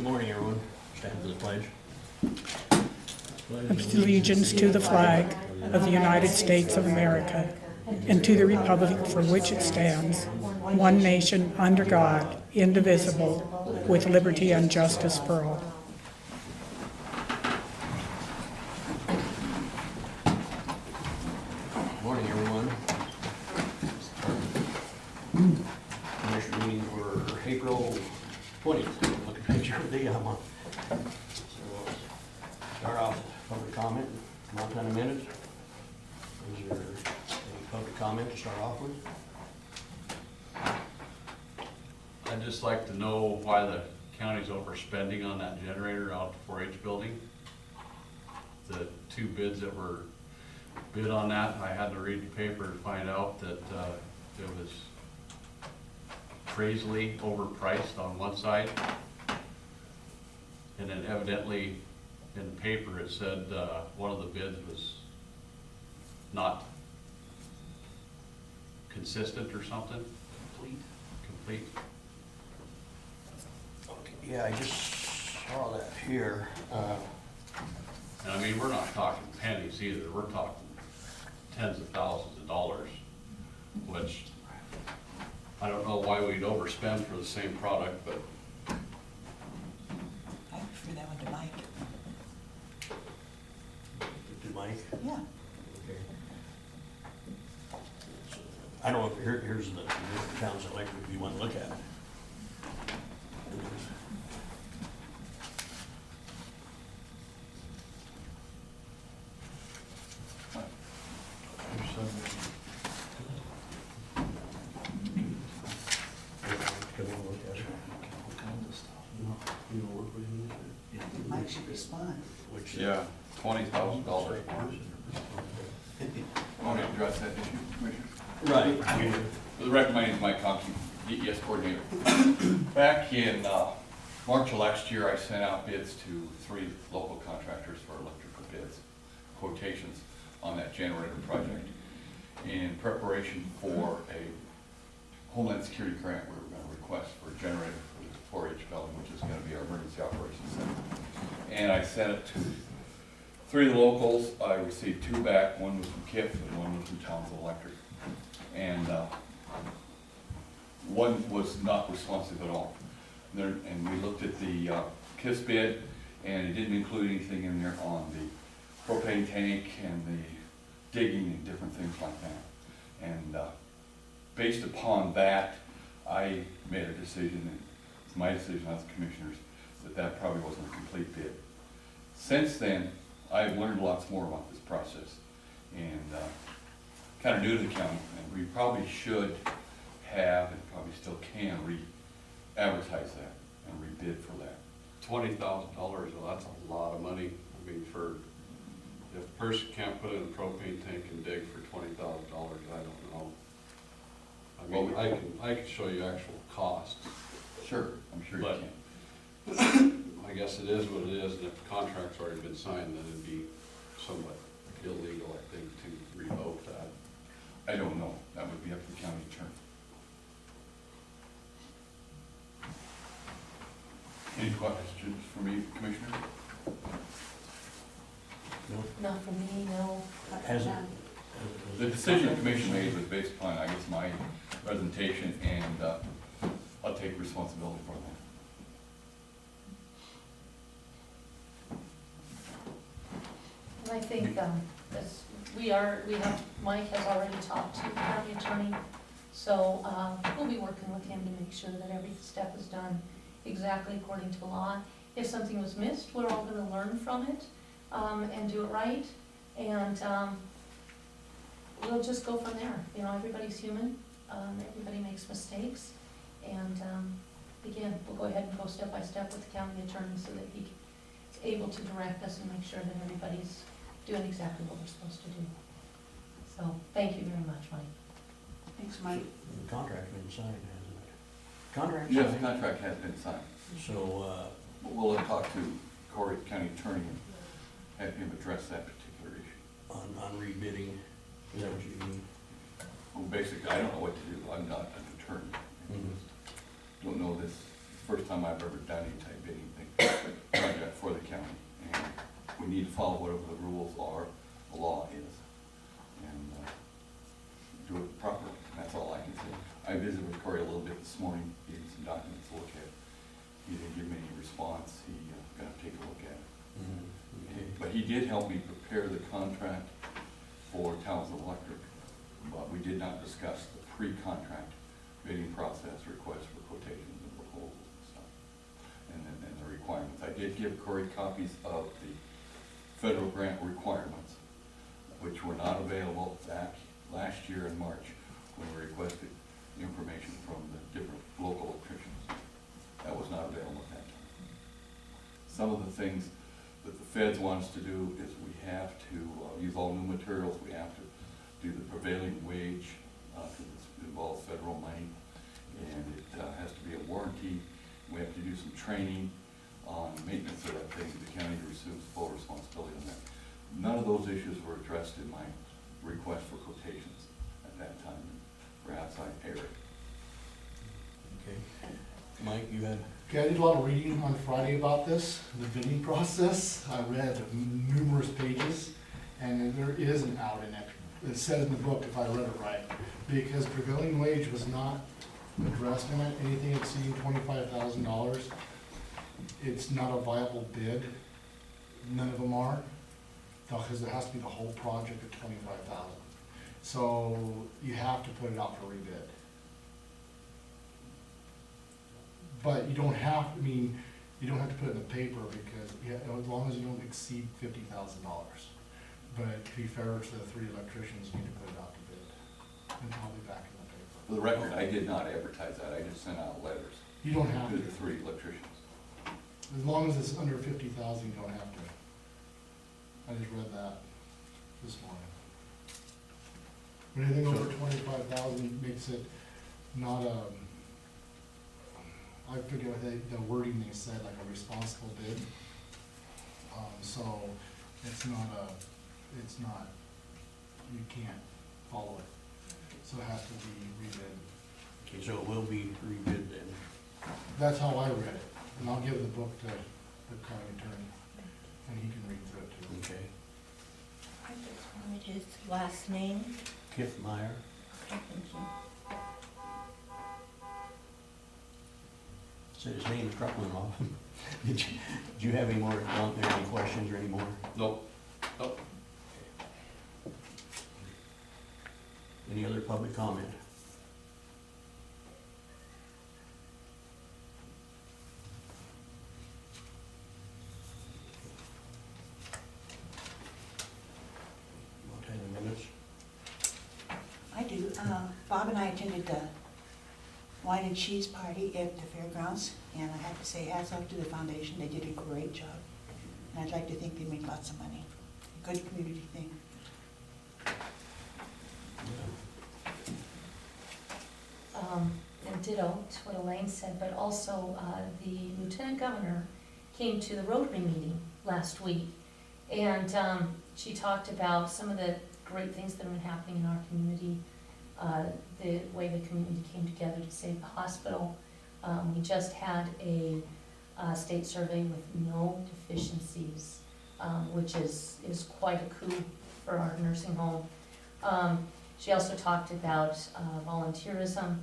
Good morning, everyone. Stand for the pledge. Allegiance to the flag of the United States of America and to the republic for which it stands, one nation under God, indivisible, with liberty and justice for all. Good morning, everyone. Commissioner meeting for April 20th. Look at the picture of the month. So we'll start off with public comment, come on 10 minutes. Is there any public comment to start off with? I'd just like to know why the county's overspending on that generator out at the 4-H building. The two bids that were bid on that, I had to read the paper to find out that it was crazily overpriced on one side. And then evidently in the paper it said one of the bids was not consistent or something. Complete. Okay, yeah, I just saw that here. And I mean, we're not talking pennies either, we're talking tens of thousands of dollars, which I don't know why we'd overspend for the same product, but I prefer that one to Mike. Did Mike? Yeah. Okay. So, I don't know, here's the different towns that like, if you want to look at it. Come in and look at it. You don't work with him? Mike should respond. Which? Yeah, $20,000 more. Want to address that issue, Commissioner? Right. For the record, my name is Mike Conkey, DES coordinator. Back in March of last year, I sent out bids to 3 local contractors for electrical bids, quotations on that generator project. In preparation for a Homeland Security grant, we were going to request for a generator for the 4-H building, which is going to be our emergency operations center. And I sent it to 3 of the locals. I received 2 back. One was from KIF and one was from Townsville Electric. And one was not responsive at all. And we looked at the KISS bid, and it didn't include anything in there on the propane tank and the digging and different things like that. And based upon that, I made a decision, and it's my decision as commissioners, that that probably wasn't a complete bid. Since then, I've learned lots more about this process, and kind of new to the county, and we probably should have, and probably still can, re-advertise that and rebid for that. $20,000, well, that's a lot of money. I mean, if a person can't put in a propane tank and dig for $20,000, I don't know. I mean, Well, I can show you actual costs. Sure, I'm sure you But- can. I guess it is what it is, and if the contract's already been signed, then it'd be somewhat illegal, I think, to revoke that. I don't know, that would be up to the county attorney. Any questions for me, Commissioner? No? Not for me, no. Hasn't? The decision the commission made was based upon, I guess, my presentation, and I'll take responsibility for that. And I think, Mike has already talked to the county attorney, so, we'll be working with him to make sure that every step is done exactly according to law. If something was missed, we're all gonna learn from it, and do it right, and, we'll just go from there. You know, everybody's human, everybody makes mistakes, and, again, we'll go ahead and go step by step with the county attorney so that he's able to direct us and make sure that everybody's doing exactly what we're supposed to do. So, thank you very much, Mike. Thanks, Mike. The contract's been signed, hasn't it? Contract Yes, the signed? contract has been signed. So, We'll talk to Corey County Attorney and have him address that particular issue. on rebidding, is that what you mean? Well, basically, I don't know what to do. I'm not an attorney. Mhm. Don't know this first time I've ever done any type bidding thing, project for the county. And we need to follow whatever the rules are, the law is, and do it properly. That's all I can say. I visited with Corey a little bit this morning, gave him some documents to look at. He didn't give me any response. He gonna take a look at it. Okay. But he did help me prepare the contract for Townsend Electric, but we did not discuss the pre-contract bidding process, requests for quotations and proposals and stuff, and the requirements. I did give Corey copies of the federal grant requirements, which were not available back last year in March when we requested information from the different local electricians. That was not available at that time. Some of the things that the feds want us to do is we have to use all new materials, we have to do the prevailing wage, because it involves federal money, and it has to be a warranty. We have to do some training on maintenance of that thing. The county assumes full responsibility on that. None of those issues were addressed in my request for quotations at that time. Perhaps I erred. Okay. Mike, you had, Okay, I did a lot of reading on Friday about this, the bidding process. I read numerous pages, and there is an out in it. It says in the book, if I read it right, because prevailing wage was not addressed in it, anything exceeding $25,000, it's not a viable bid. None of them are, because it has to be the whole project at $25,000. So you have to put it out for rebid. But you don't have, I mean, you don't have to put it in the paper because, yeah, as long as you don't exceed $50,000. But to be fair to the three electricians, you need to put it out to bid. And I'll be back in the paper. For the record, I did not advertise that. I just sent out letters You don't have to to. the three electricians. As long as it's under 50,000, you don't have to. I just read that this morning. But anything over 25,000 makes it not a, I forget what the wording they said, like a responsible bid. So it's not, you can't follow it. So it has to be rebid. okay, so it will be rebid then. That's how I read it. And I'll give the book to the county attorney, and he can read through it too. Okay. I just wanted his last name. Kip Meyer. Okay, thank you. Said his name is Truckland off. Did you have any more, any questions or any more? Nope. Nope. Any other public comment? Want 10 minutes? I do. Bob and I attended the wine and cheese party at the fairgrounds, and I have to say, hats off to the foundation. They did a great job. And I'd like to think they made lots of money. Good community thing. And ditto to what Elaine said, but also the lieutenant governor came to the Rotary meeting last week. And she talked about some of the great things that have been happening in our community, the way the community came together to save the hospital. We just had a state survey with no deficiencies, which is quite a coup for our nursing home. She also talked about volunteerism,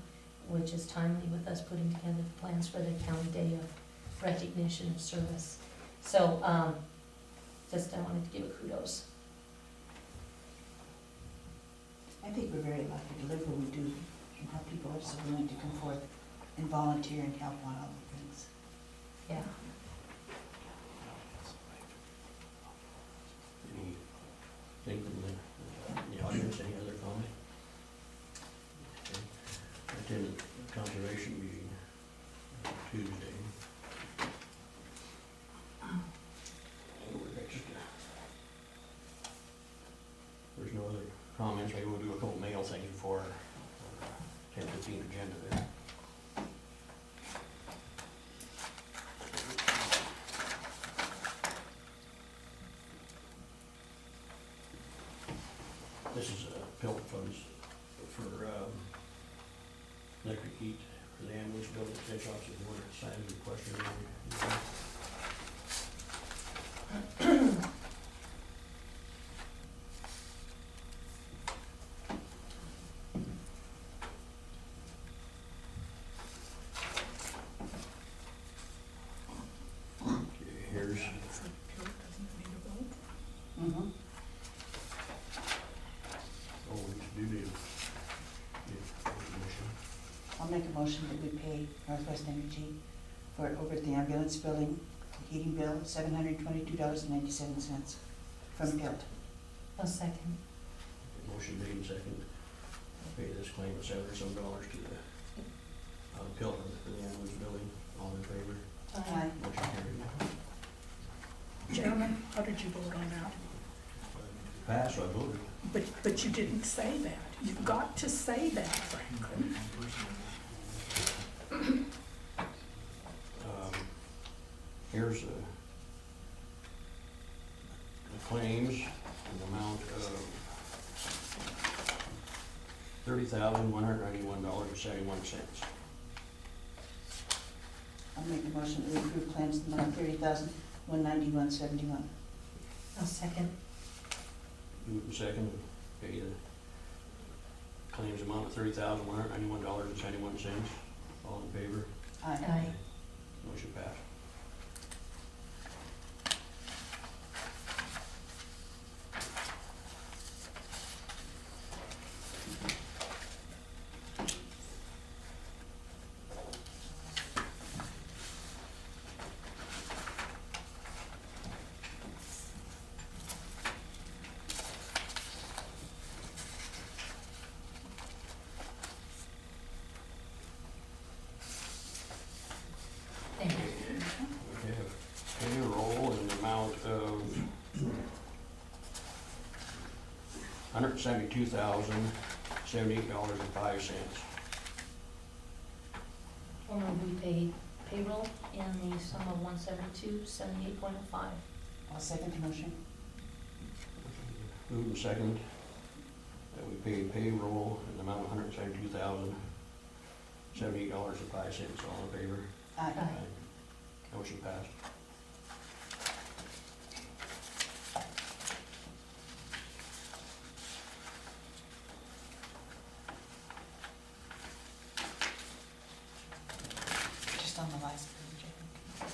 which is timely with us putting together the plans for the county day of recognition of service. So just I wanted to give a kudos. I think we're very lucky to live where we do, and how people are so willing to come forth and volunteer and help on other things. Yeah. Anything from the audience, any other comment? Okay. I attended the conservation meeting Tuesday. We're next. There's no other comments, maybe we'll do a couple mail things before 10:15 agenda there. This is PILT funds for electric heat for the ambulance building extension officer, if you want to sign your question. Okay, here's, Mm-hmm. oh, we do need a motion. I'll make a motion that we pay Northwest Energy for over at the ambulance building, the heating bill, $722.97 from Pilt. A second. Motion made and second. Pay this claim of $70 some to the Pilton for the ambulance building. All in favor? Aye. Motion carried. Chairman, how did you vote on that? Pass, so I voted. But you didn't say that. You've got to say that, Franklin. Here's the claims in the amount of $30,191.71. I'll make a motion that we approve claims in the amount of $30,191.71. A second. Move in second, pay the claims amount of $30,191.71. All in favor? Aye. Motion passed. Thank you. We have payroll in the amount of $172,078.05. I'll move we pay payroll in the sum of $172.78.05. I'll second the motion. Moved and second that we pay payroll in the amount of $172,078.05. All in favor? Aye. Motion passed. Just on the last page, I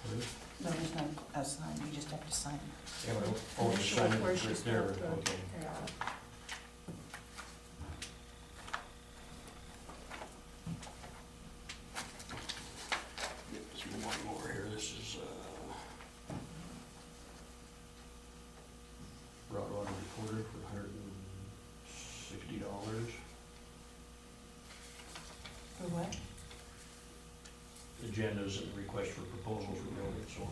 think. No, there's no sign, you just have to sign. Yeah, but oh, the Initial sign where is she's right there, got the- okay. yeah. Let's do one more here, this is, Broadwater Recorder for $160. For what? Agendas and requests for proposals for building and so on.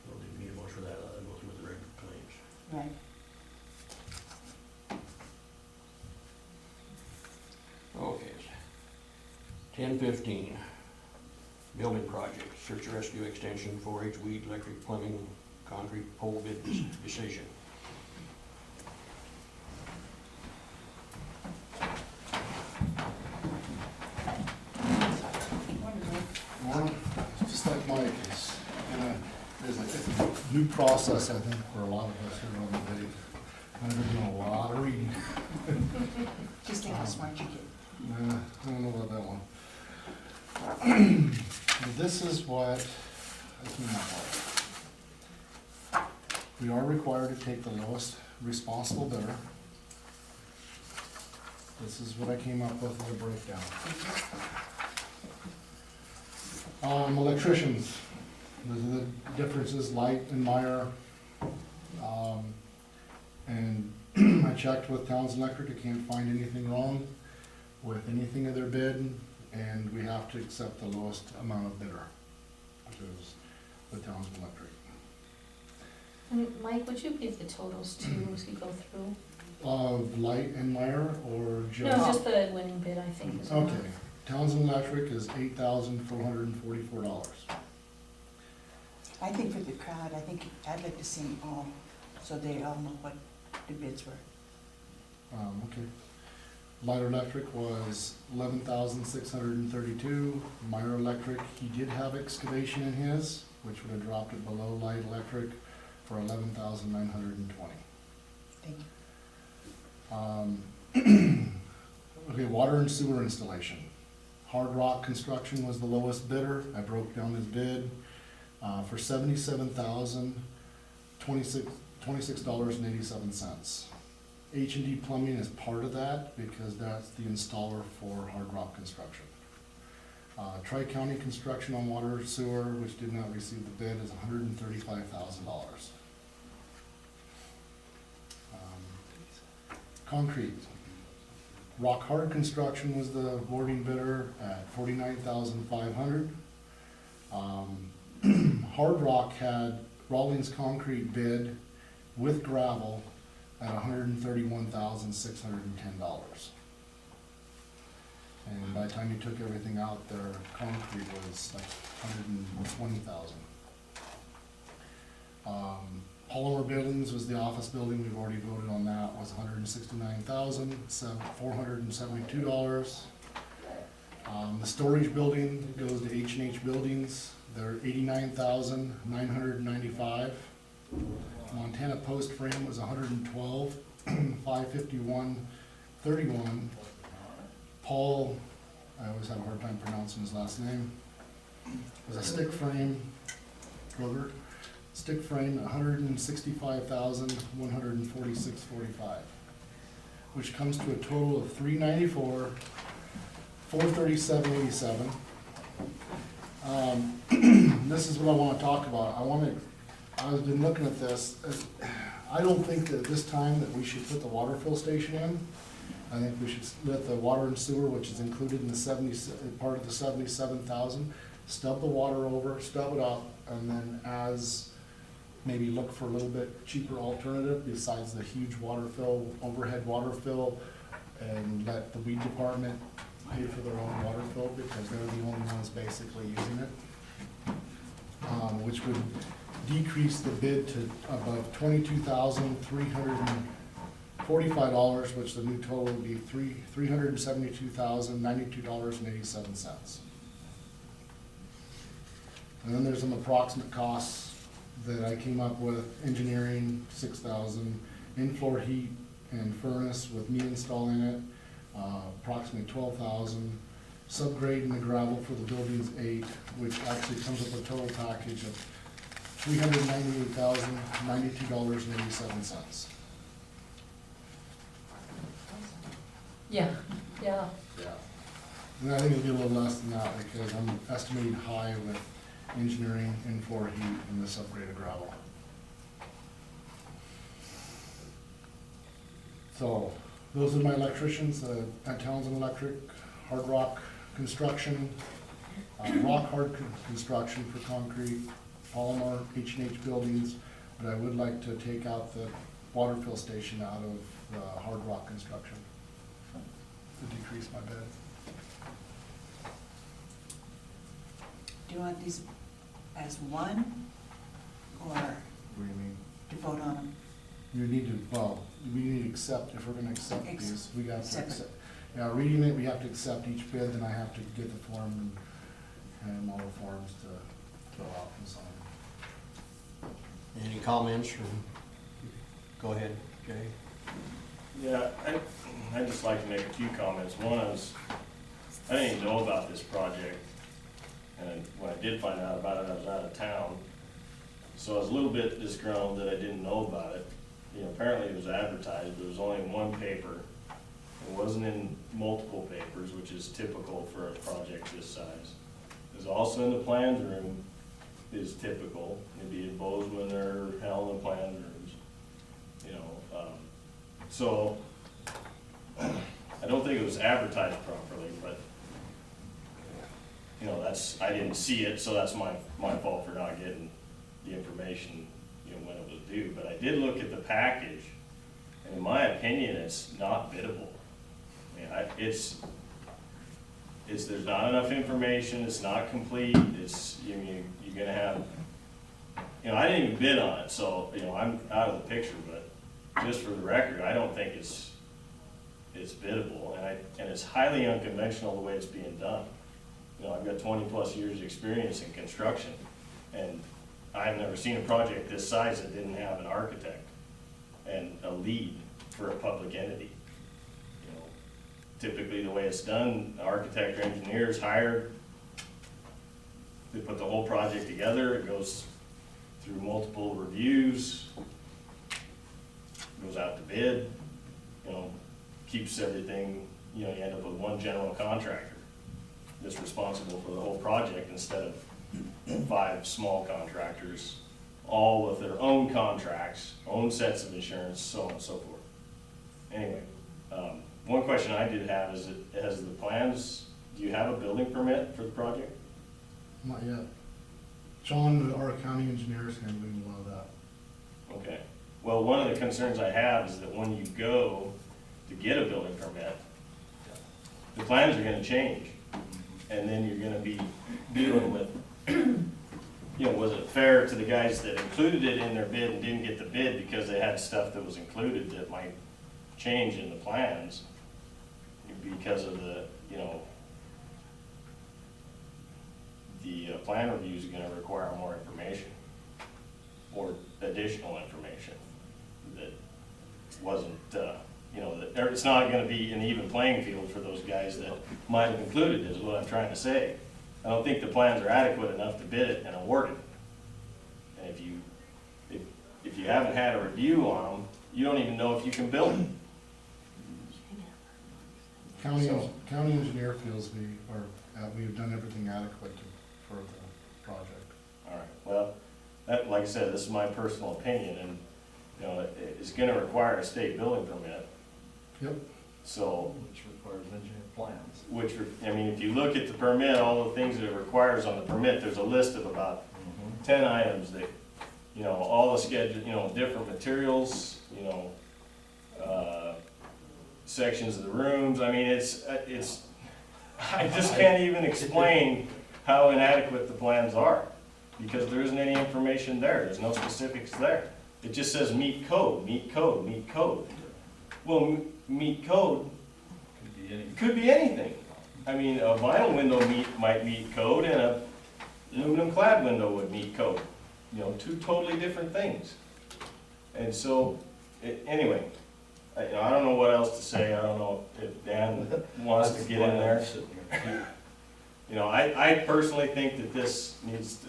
Don't need a motion for that, I'll go through with the regular claims. Right. Okay. 10:15, building project, search and rescue extension, 4H weed, electric, plumbing, concrete pole bid decision. Well, just like my case, there's a new process, I think, for a lot of us here on the day. I've been doing a lot of reading. Just think how smart you get. I don't know about that one. This is what I came up with. We are required to take the lowest responsible bidder. This is what I came up with as a breakdown. Electricians, the differences, Light and Meyer. And I checked with Townsend Electric, I can't find anything wrong with anything of their bid, and we have to accept the lowest amount of bidder, which is the Townsend Electric. And Mike, would you give the totals too as we go through? Light and Meyer, or No, just? just the winning bid, I think, is enough. Okay, Townsend Electric is $8,444. I think for the crowd, I'd like to see them all, so they all know what the bids were. Okay. Light Electric was 11,632. Meyer Electric, he did have excavation in his, which would have dropped it below Light Electric for 11,920. Thank you. Okay, water and sewer installation. Hard Rock Construction was the lowest bidder. I broke down his bid for $77,026.87. H&D Plumbing is part of that because that's the installer for Hard Rock Construction. Tri-County Construction on Water Sewer, which did not receive the bid, is $135,000. Concrete. Rock Hard Construction was the awarding bidder at $49,500. Hard Rock had Rawlings Concrete bid with gravel at $131,610. And by the time you took everything out, their concrete was like $120,000. Polymer Buildings was the office building, we've already voted on that, was $169,472. The storage building goes to H&H Buildings, they're $89,995. Montana Post Frame was $112,551.31. Paul, I always have a hard time pronouncing his last name, was a stick frame, Kroger. Stick frame, $165,146.45, which comes to a total of $394, $437.87. This is what I want to talk about. I've been looking at this. I don't think that this time that we should put the water fill station in. I think we should let the water and sewer, which is included in the part of the 77,000, stub the water over, stub it up, and then maybe look for a little bit cheaper alternative besides the huge water fill, overhead water fill, and let the weed department pay for their own water fill because they're the only ones basically using it. Which would decrease the bid to above $22,345, which the new total would be $372,092.87. And then there's some approximate costs that I came up with. Engineering, $6,000, in-floor heat and furnace with me installing it, approximately $12,000. Subgrading the gravel for the buildings 8, which actually comes up with a total package of $398,092.87. Yeah. Yeah. And I think it'll be a little less than that because I'm estimating high with engineering, in-floor heat, and the subgraded gravel. So, those are my electricians, at Townsend Electric, Hard Rock Construction, Rock Hard Construction for concrete, Polymer, H&H Buildings, but I would like to take out the water fill station out of the Hard Rock Construction to decrease my bid. Do you want these as one, or What do you mean? to vote on them? We need to accept, if we're gonna accept these, we got to Accept it. accept. Yeah, reading it, we have to accept each bid, then I have to get the form and all the forms to fill out and sign. Any comments from, go ahead, Jay. Yeah, I'd just like to make a few comments. One is, I didn't even know about this project, and when I did find out about it, I was out of town. So I was a little bit disgruntled that I didn't know about it. You know, apparently it was advertised, but it was only in one paper. It wasn't in multiple papers, which is typical for a project this size. It was also in the plans room, is typical, maybe in Bozeman or hell in the plans rooms, you know. So, I don't think it was advertised properly, but, you know, I didn't see it, so that's my fault for not getting the information, you know, when it was due. But I did look at the package, and in my opinion, it's not biddable. I mean, there's not enough information, it's not complete, you're gonna have you know, I didn't even bid on it, so, you know, I'm out of the picture, but just for the record, I don't think it's biddable, and it's highly unconventional the way it's being done. You know, I've got 20-plus years' experience in construction, and I've never seen a project this size that didn't have an architect and a lead for a public entity. You know, typically, the way it's done, the architect or engineer is hired, they put the whole project together, it goes through multiple reviews, goes out to bid, you know, keeps everything, you know, you end up with one general contractor that's responsible for the whole project instead of 5 small contractors, all with their own contracts, own sets of insurance, so on and so forth. Anyway, one question I did have is, has the plans, do you have a building permit for the project? Not yet. Sean, our county engineer, is handling a lot of that. Okay, well, one of the concerns I have is that when you go to get a building permit, the plans are gonna change, and then you're gonna be dealing with, you know, was it fair to the guys that included it in their bid and didn't get the bid because they had stuff that was included that might change in the plans because of the, you know, the plan review is gonna require more information or additional information that wasn't, you know, that, it's not gonna be an even playing field for those guys that might have included it, is what I'm trying to say. I don't think the plans are adequate enough to bid it and award it. And if you haven't had a review on them, you don't even know if you can build it. County engineer feels we've done everything adequate for the project. All right, well, that, like I said, this is my personal opinion, and, you know, it's gonna require a state building permit. Yep. So, Which requires engineering plans. I mean, if you look at the permit, all the things that it requires on the permit, there's a list of about 10 items that, you know, all the schedule, you know, different materials, you know, sections of the rooms, I mean, it's, I just can't even explain how inadequate the plans are, because there isn't any information there, there's no specifics there. It just says meet code, meet code, meet code. Well, meet code Could be any. could be anything. I mean, a vinyl window might meet code, and a aluminum clad window would meet code. You know, 2 totally different things. And so, anyway, I don't know what else to say, I don't know if Dan wants to get in there. You know, I personally think that this needs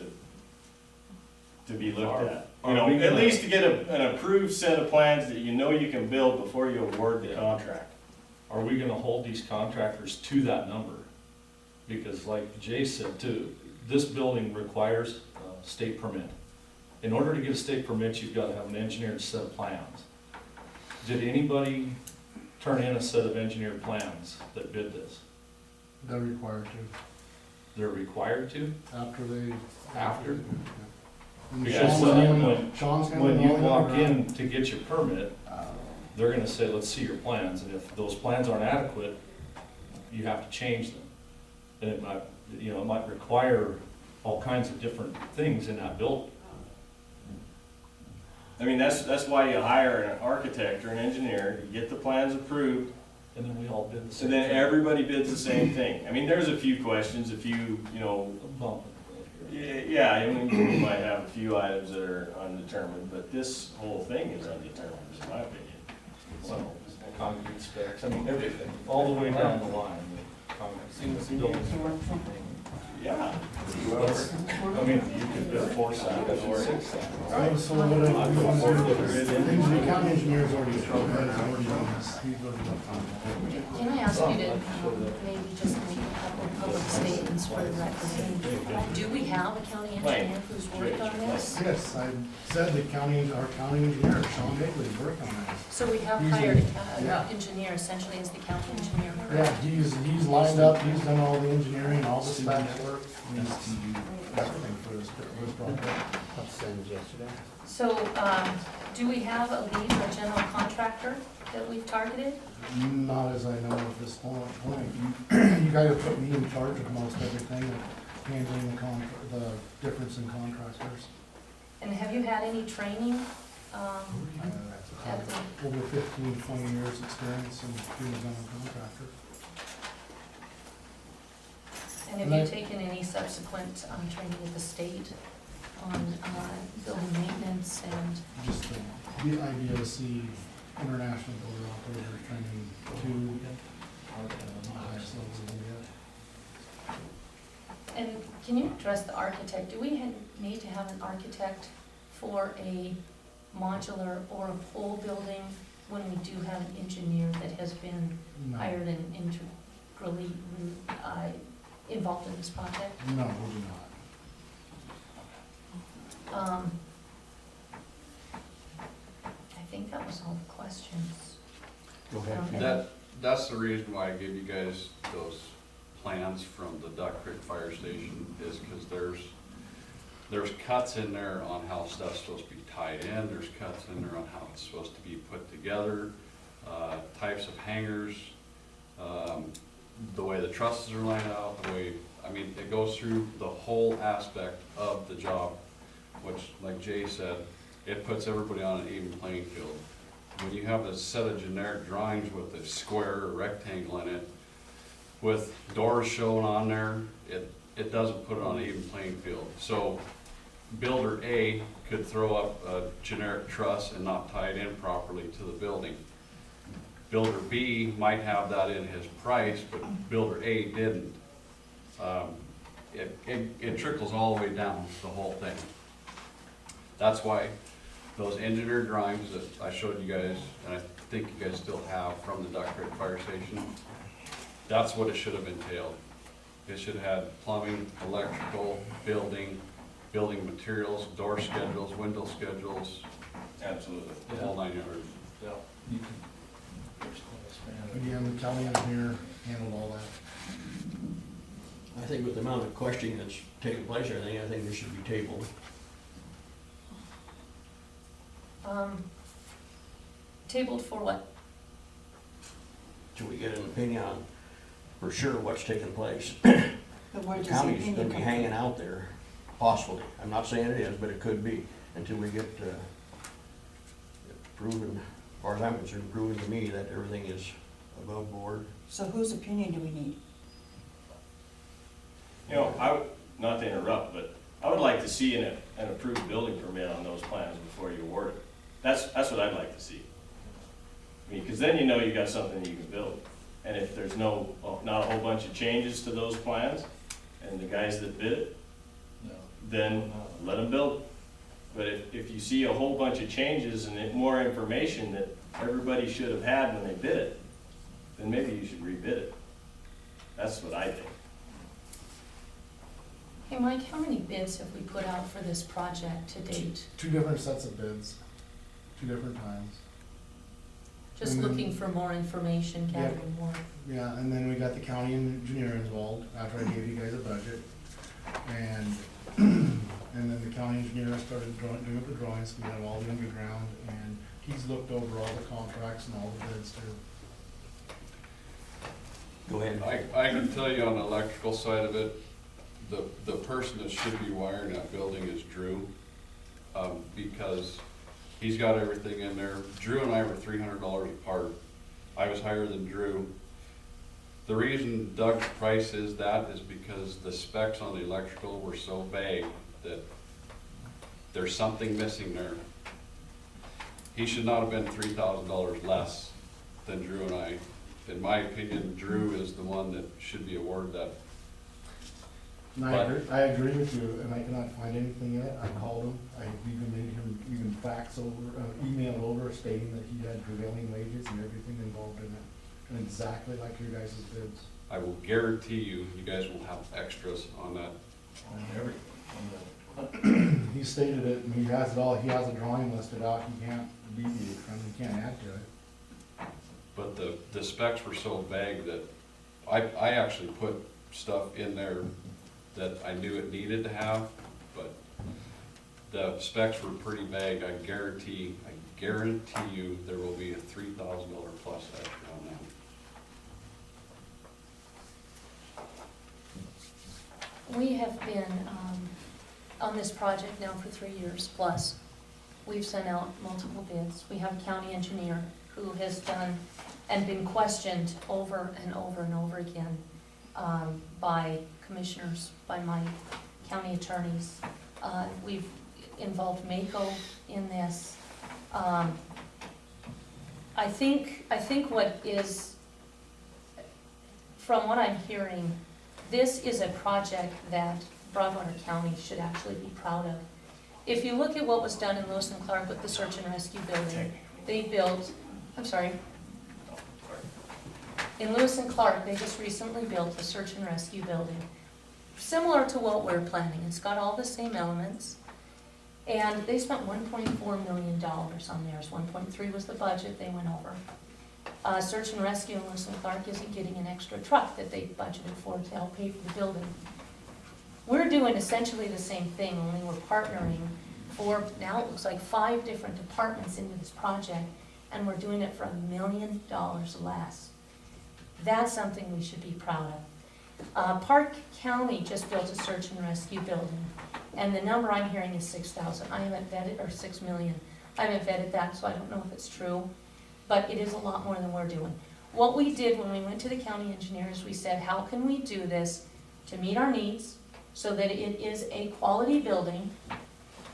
to be looked at. You know, at least to get an approved set of plans that you know you can build before you award the contract. Are we gonna hold these contractors to that number? Because like Jay said too, this building requires a state permit. In order to get a state permit, you've gotta have an engineered set of plans. Did anybody turn in a set of engineered plans that bid this? They're required to, They're required to? after. And Because Sean's when you handling all walk that. in to get your permit, they're gonna say, let's see your plans, and if those plans aren't adequate, you have to change them. And it might, you know, it might require all kinds of different things in that building. I mean, that's why you hire an architect or an engineer, you get the plans approved, And then we all bid the so same then thing. everybody bids the same thing. I mean, there's a few questions, you know, Bump yeah, I mean, we might have a few items that are undetermined, but this whole thing is undetermined, in my opinion. Well, concrete specs, I mean, everything, all the way down the line. Concrete buildings. Yeah. I mean, you could bid 4 sides or 6 sides. So what we want to do, the county engineer's already done this. He's already done it. Can I ask you to maybe just make a couple of public statements for the record? Do we have a county engineer who's worked on this? Yes, I said our county engineer, Sean Bailey, is working on this. So we have He's hired yeah. an engineer essentially as the county engineer, Yeah, correct? he's lined up, he's done all the engineering, all the specs work, he's everything for this project. So, do we have a lead or general contractor that we've targeted? Not as I know at this point. You guys have put me in charge of most everything, handling the difference in contractors. And have you had any training, at the, Over 15, 20 years experience in being a general contractor. and have you taken any subsequent, training with the state on, building maintenance and, Just the IBOC International Builder Operator Training 2, the highest level we get. and can you address the architect? Do we need to have an architect for a modular or a pole building when we do have an engineer that has been No, hired and integrally, involved in this project? no, we do not. I think that was all the questions. Go ahead. Okay. That's the reason why I gave you guys those plans from the Duck Creek Fire Station, is because there's cuts in there on how stuff's supposed to be tied in, there's cuts in there on how it's supposed to be put together, types of hangers, the way the trusses are lined out, the way, I mean, it goes through the whole aspect of the job, which, like Jay said, it puts everybody on an even playing field. When you have a set of generic drawings with a square or rectangle in it, with doors shown on there, it doesn't put it on an even playing field. So builder A could throw up a generic truss and not tie it in properly to the building. Builder B might have that in his price, but builder A didn't. It trickles all the way down, the whole thing. That's why those engineer drawings that I showed you guys, and I think you guys still have from the Duck Creek Fire Station, that's what it should have entailed. It should have had plumbing, electrical, building materials, door schedules, window schedules, Absolutely. the whole 9 yards. Yeah. You can- there's quite a span. Again, the county engineer handled all that. I think with the amount of questioning that's taking place, I think this should be tabled. Tabled for what? Till we get an opinion on, for sure, what's taking place. But where The does the county's opinion gonna be come hanging from? out there, possibly. I'm not saying it is, but it could be, until we get proven, as far as I'm concerned, proven to me that everything is above board. So whose opinion do we need? You know, I would, not to interrupt, but I would like to see an approved building permit on those plans before you award it. That's what I'd like to see. I mean, because then you know you got something you can build. And if there's not a whole bunch of changes to those plans, and the guys that bid it, No. then let them build. But if you see a whole bunch of changes and more information that everybody should have had when they bid it, then maybe you should rebid it. That's what I think. Hey, Mike, how many bids have we put out for this project to date? 2 different sets of bids, 2 different times. Just And then- looking for more information, gathering more. Yeah, and then we got the county engineer involved after I gave you guys a budget. And, and then the county engineer started doing up the drawings, we had all the underground, and he's looked over all the contracts and all the bids too. Go ahead. I can tell you on the electrical side of it, the person that should be wiring that building is Drew, because he's got everything in there. Drew and I were $300 apart. I was higher than Drew. The reason Doug's price is that is because the specs on the electrical were so vague that there's something missing there. He should not have been $3,000 less than Drew and I. In my opinion, Drew is the one that should be awarded that. And I agree with you, and I cannot find anything in it. I called him, I even made him even fax over, email over stating that he had prevailing wages and everything involved in it. And exactly like your guys' bids. I will guarantee you, you guys will have extras on that. On everything. He stated it, and he has it all, he has a drawing listed out, he can't deviate from, he can't add to it. But the specs were so vague that I actually put stuff in there that I knew it needed to have, but the specs were pretty vague. I guarantee you there will be a $3,000 plus extra on that. We have been on this project now for 3 years plus. We've sent out multiple bids. We have a county engineer who has done and been questioned over and over and over again by commissioners, by my county attorneys. We've involved Mako in this. I think what is, from what I'm hearing, this is a project that Broadwater County should actually be proud of. If you look at what was done in Lewis and Clark with the search and rescue building, they built, I'm sorry. In Lewis and Clark, they just recently built a search and rescue building, similar to what we're planning. It's got all the same elements. And they spent $1.4 million on theirs. 1.3 was the budget, they went over. Search and rescue in Lewis and Clark isn't getting an extra truck that they budgeted for to help pay for the building. We're doing essentially the same thing, only we're partnering for, now it looks like 5 different departments into this project, and we're doing it for $1 million less. That's something we should be proud of. Park County just built a search and rescue building, and the number I'm hearing is 6,000. I haven't vetted, or 6 million. I haven't vetted that, so I don't know if it's true, but it is a lot more than we're doing. What we did when we went to the county engineers, we said, how can we do this to meet our needs so that it is a quality building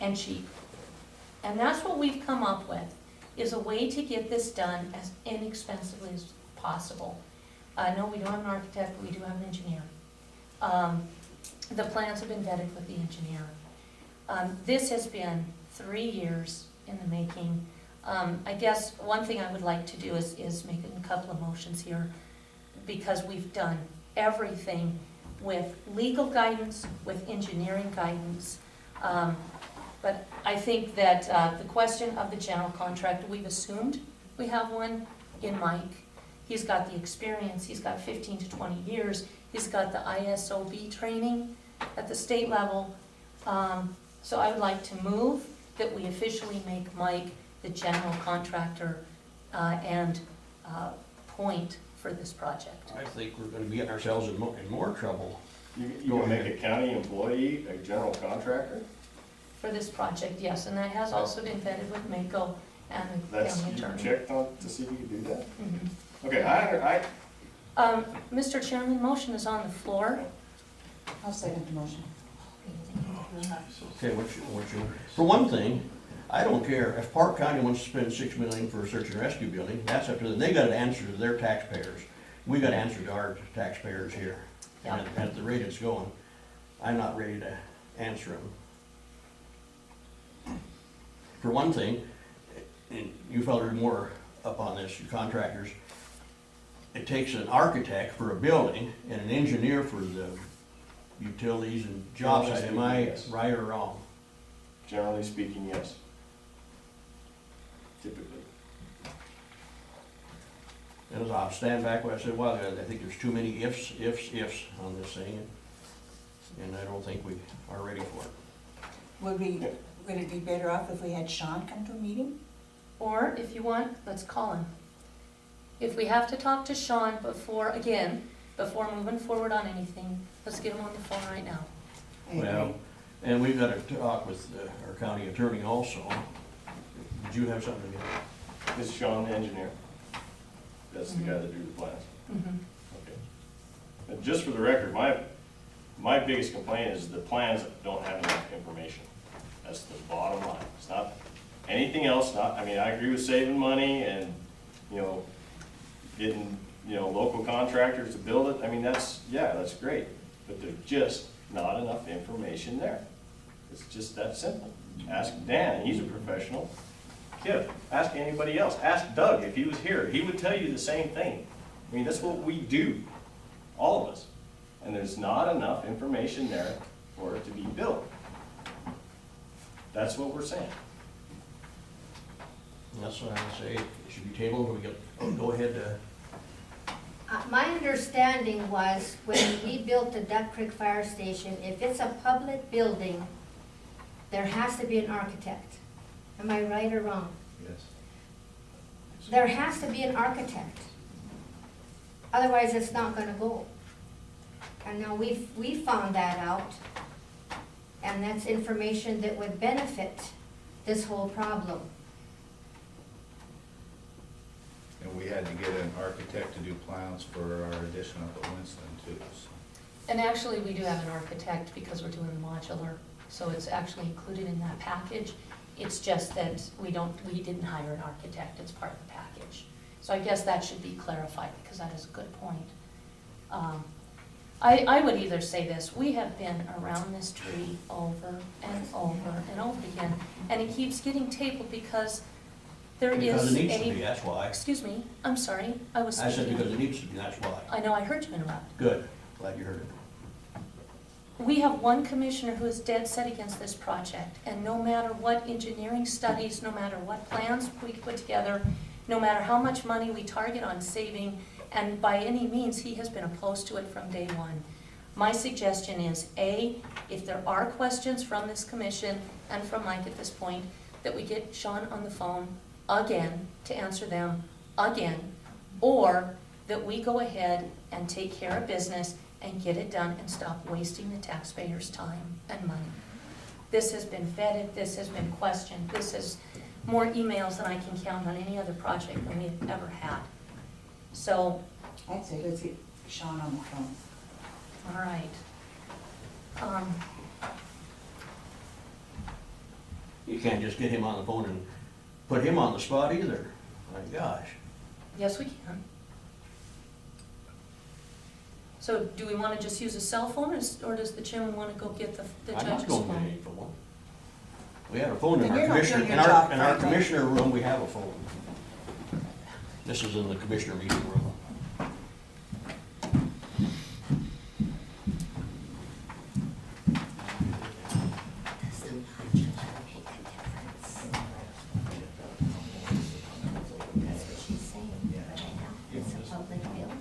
and cheap? And that's what we've come up with, is a way to get this done as inexpensively as possible. No, we don't have an architect, but we do have an engineer. The plans have been vetted with the engineer. This has been 3 years in the making. I guess one thing I would like to do is make a couple of motions here, because we've done everything with legal guidance, with engineering guidance. But I think that the question of the general contractor, we've assumed we have one in Mike. He's got the experience, he's got 15 to 20 years, he's got the ISOB training at the state level. So I would like to move that we officially make Mike the general contractor and point for this project. I think we're gonna be getting ourselves in more trouble. You gonna make a county employee a general contractor? For this project, yes, and that has also been vetted with Mako and the That's, county you attorney. checked on to see if you could do that? Mhm. Okay, Mr. Chairman, motion is on the floor. I'll second the motion. Okay, for one thing, I don't care, if Park County wants to spend $6 million for a search and rescue building, that's up to them, they gotta answer to their taxpayers. We gotta answer to our taxpayers here. And at the rate it's going, I'm not ready to answer them. For one thing, and you fellas are more up on this, you contractors, it takes an architect for a building and an engineer for the utilities and job site. Am I Yes. right or wrong? generally speaking, yes. Typically. And as I'll stand back where I said, well, I think there's too many ifs on this thing, and I don't think we are ready for it. Would it be better off if we had Sean come to a meeting? Or if you want, let's call him. If we have to talk to Sean before moving forward on anything, let's get him on the phone right now. I agree. Well, and we've got to talk with our county attorney also. Did you have something to get? Is Sean the engineer? That's the guy that drew the plans? Mhm. Okay. And just for the record, my biggest complaint is the plans don't have enough information. That's the bottom line. It's not anything else, I mean, I agree with saving money and, getting, local contractors to build it. I mean, that's great. But there's just not enough information there. It's just that simple. Ask Dan, he's a professional. Kip, ask anybody else. Ask Doug if he was here. He would tell you the same thing. I mean, that's what we do, all of us. And there's not enough information there for it to be built. That's what we're saying. And that's what I would say, it should be tabled, we get, go ahead to. My understanding was when we built the Duck Creek Fire Station, if it's a public building, there has to be an architect. Am I right or wrong? Yes. There has to be an architect. Otherwise, it's not gonna go. And now we found that out. And that's information that would benefit this whole problem. And we had to get an architect to do plans for our addition up at Winston too, so. And actually, we do have an architect because we're doing the modular, so it's actually included in that package. It's just that we didn't hire an architect, it's part of the package. So I guess that should be clarified, because that is a good point. I would either say this: we have been around this tree over and over and over again, and it keeps getting tabled because there is a... Because it needs to be, that's why. Excuse me, I'm sorry, I was I speaking. said because it needs to be, that's why. I know, I heard you interrupt. Good, glad you heard it. We have one commissioner who is dead set against this project, and no matter what engineering studies, no matter what plans we put together, no matter how much money we target on saving, and by any means, he has been opposed to it from day one. My suggestion is, A, if there are questions from this commission and from Mike at this point, that we get Sean on the phone again to answer them again, or that we go ahead and take care of business and get it done and stop wasting the taxpayers' time and money. This has been vetted, this has been questioned, this is more emails than I can count on any other project than we've ever had. So, I'd say let's get Sean on the phone. all right. You can't just get him on the phone and put him on the spot either. My gosh. Yes, we can. So do we want to just use a cell phone, or does the chairman want to go get the I'm judge's not going to phone? any phone. We have a phone in Then our you're not commissioner, doing your job, in our frankly. commissioner room, we have a phone. This is in the commissioner meeting room. That's what she's saying, but I know it's a public building.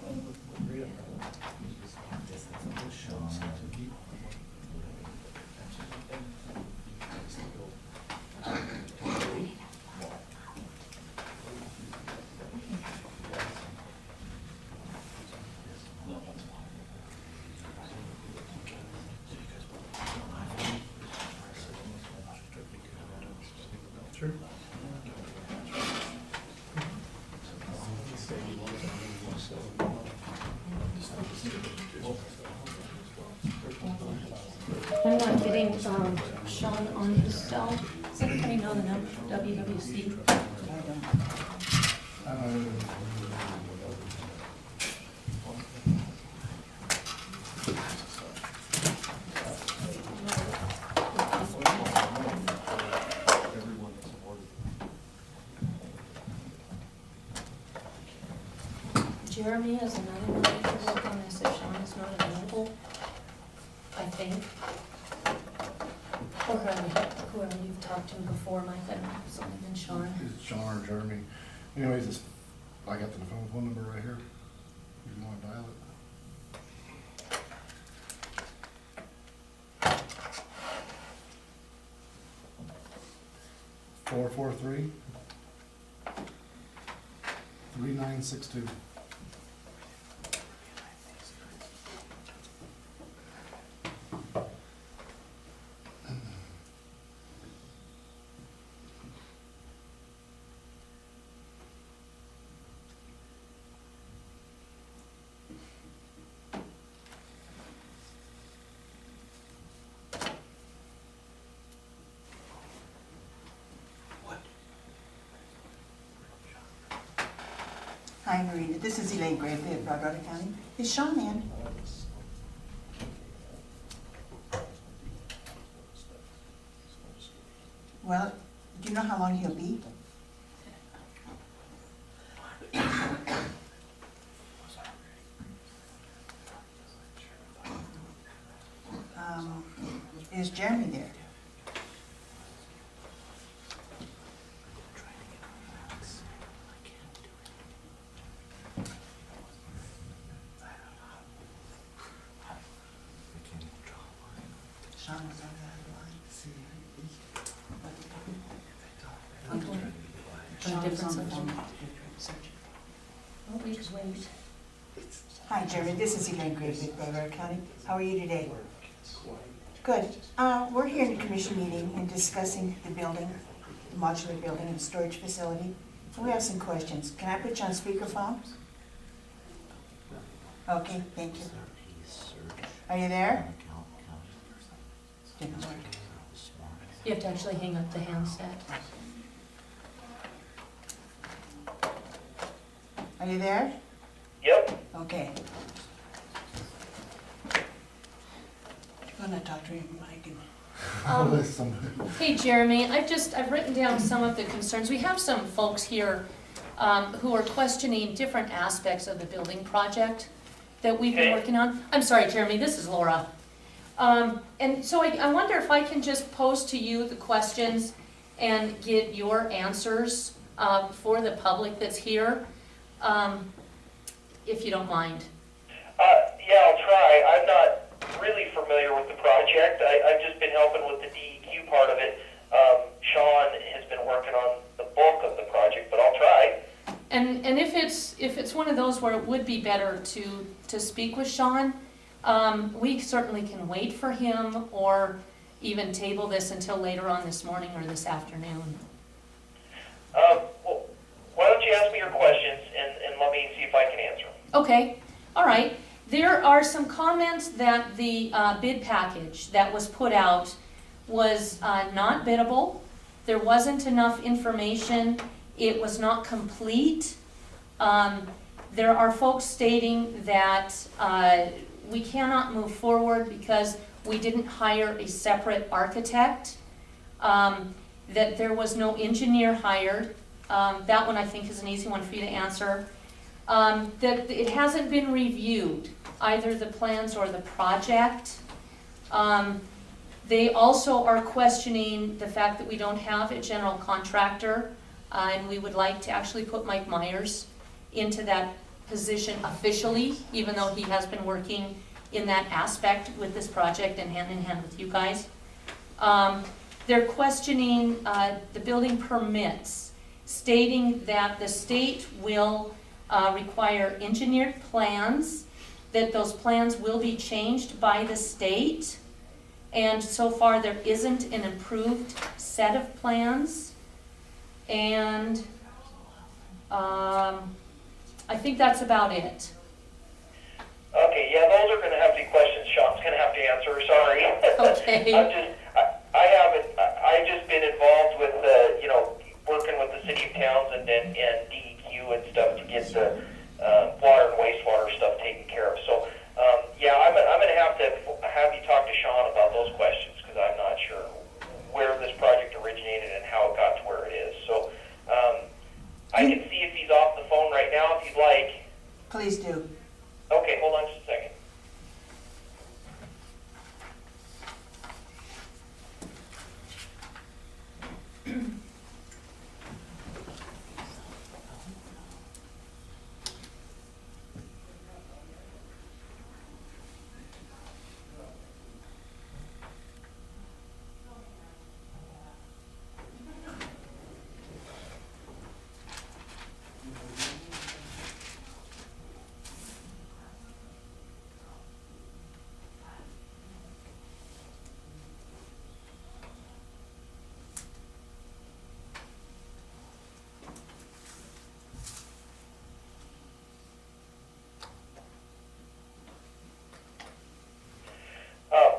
I'm not getting Sean on his cell. Does anybody know the number for WWC? I don't. Jeremy is another one that can work on this if Sean is not available, I think. Or whoever you've talked to before, Mike, I don't know, if it's only been Sean. It's Sean or Jeremy. Anyways, I got the phone number right here. You want to dial it? 443-3962. Hi, Marina. This is Elaine Gravely at Broadwater County. Is Sean in? Well, do you know how long he'll be? Is Jeremy there? Sean is on the other line. Sean is on the phone. Oh, we just wait. Hi, Jeremy. This is Elaine Gravely at Broadwater County. How are you today? Good. We're here in the commission meeting and discussing the building, the modular building and storage facility. We have some questions. Can I put you on speakerphone? Okay, thank you. Are you there? Didn't work. You have to actually hang up the handset. Are you there? Yep. Okay. I'm gonna talk to him, Mike. Hey, Jeremy, I've written down some of the concerns. We have some folks here who are questioning different aspects of the building project that we've been Okay. working on. I'm sorry, Jeremy, this is Laura. And so I wonder if I can just pose to you the questions and get your answers for the public that's here, if you don't mind. Yeah, I'll try. I'm not really familiar with the project. I've just been helping with the DEQ part of it. Sean has been working on the bulk of the project, but I'll try. And if it's one of those where it would be better to speak with Sean, we certainly can wait for him or even table this until later on this morning or this afternoon. Well, why don't you ask me your questions and let me see if I can answer them. Okay, all right. There are some comments that the bid package that was put out was not biddable. There wasn't enough information. It was not complete. There are folks stating that we cannot move forward because we didn't hire a separate architect, that there was no engineer hired. That one I think is an easy one for you to answer. That it hasn't been reviewed, either the plans or the project. They also are questioning the fact that we don't have a general contractor, and we would like to actually put Mike Myers into that position officially, even though he has been working in that aspect with this project and hand in hand with you guys. They're questioning the building permits, stating that the state will require engineered plans, that those plans will be changed by the state, and so far there isn't an improved set of plans. And I think that's about it. Okay, yeah, those are gonna have to be questions Sean's gonna have to answer, sorry. Okay. I've just been involved with, working with the city of Townsend and DEQ and stuff to get the water and wastewater stuff taken care of. So, yeah, I'm gonna have to have you talk to Sean about those questions, because I'm not sure where this project originated and how it got to where it is. So, I can see if he's off the phone right now, if you'd like. Please do. Okay, hold on just a second.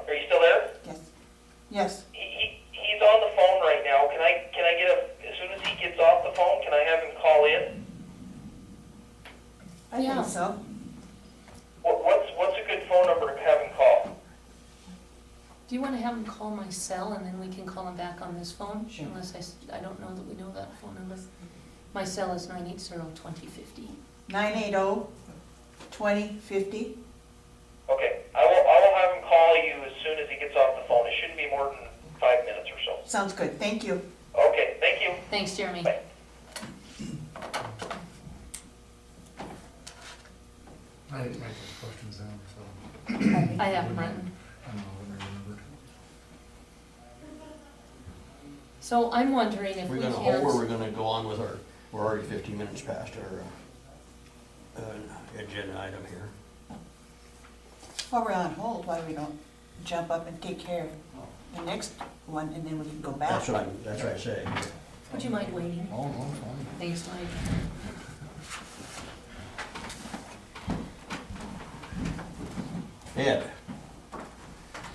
Are you still there? Yes. Yes. He's on the phone right now. Can I get as soon as he gets off the phone, can I have him call in? I Yeah. think so. What's a good phone number to have him call? Do you want to have him call my cell and then we can call him back on this phone? Sure. Unless I don't know that we know that phone number. My cell is 980-2050. 980-2050. Okay, I will have him call you as soon as he gets off the phone. It shouldn't be more than 5 minutes or so. Sounds good. Thank you. Okay, thank you. Thanks, Jeremy. Bye. I didn't write those questions down, so I have them written. I don't know what I remembered. So I'm wondering if We're we gonna hold, or we're can't, gonna go on with we're already 15 minutes past our agenda item here. While we're on hold, why we don't jump up and take care of the next one, and then we can go back. That's what I say. Would you mind waiting? Oh, no, fine. Thanks, Mike. Ed,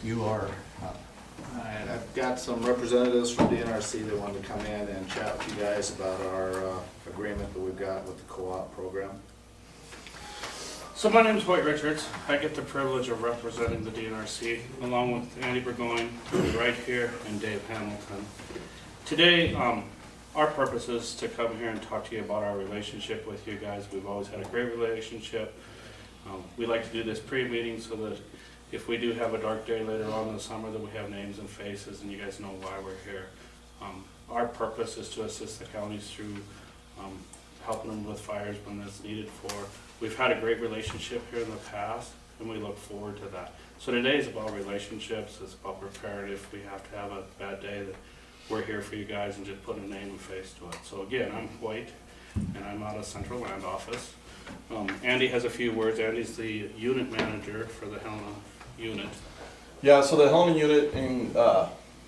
you are up. And I've got some representatives from DNRC that wanted to come in and chat with you guys about our agreement that we've got with the co-op program. So my name is Hoyt Richards. I get the privilege of representing the DNRC along with Andy Burgoyne right here and Dave Hamilton. Today, our purpose is to come here and talk to you about our relationship with you guys. We've always had a great relationship. We like to do this pre-meeting so that if we do have a dark day later on in the summer, that we have names and faces and you guys know why we're here. Our purpose is to assist the counties through helping them with fires when that's needed for. We've had a great relationship here in the past and we look forward to that. So today is about relationships. It's about preparing if we have to have a bad day, that we're here for you guys and just putting a name and face to it. So again, I'm Hoyt and I'm out of Central Land Office. Andy has a few words. Andy's the unit manager for the Helena unit. Yeah, so the Helena unit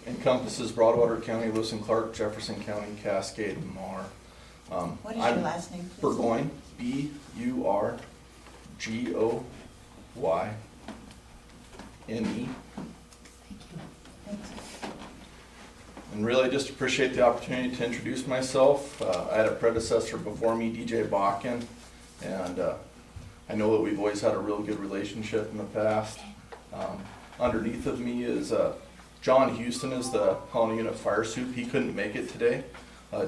encompasses Broadwater County, Lewis and Clark, Jefferson County, Cascade, and Marr. What is your last name, please? Burgoyne, B-U-R-G-O-Y-N-E. And really just appreciate the opportunity to introduce myself. I had a predecessor before me, DJ Bakken, and I know that we've always had a real good relationship in the past. Underneath of me is John Houston is the Helena Unit Fire Soup. He couldn't make it today.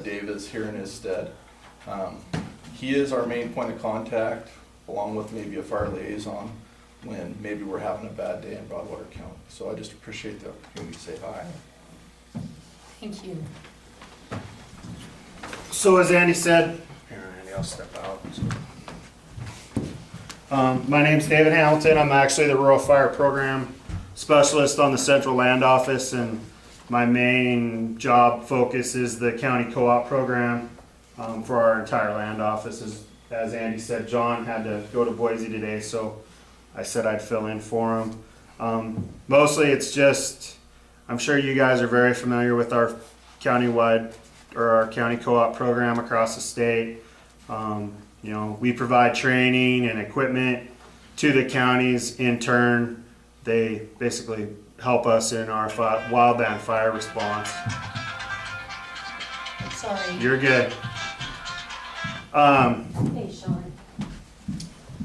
Dave is here in his stead. He is our main point of contact, along with maybe a fire liaison when maybe we're having a bad day in Broadwater County. So I just appreciate the opportunity to say hi. Thank you. So as Andy said, Andy, I'll step out. my name's David Hamilton. I'm actually the Rural Fire Program Specialist on the Central Land Office, and my main job focus is the county co-op program for our entire land office. As Andy said, John had to go to Boise today, so I said I'd fill in for him. Mostly it's just, I'm sure you guys are very familiar with our countywide or our county co-op program across the state. You know, we provide training and equipment to the counties. In turn, they basically help us in our wildland fire response. Sorry. You're good. Hey, Sean.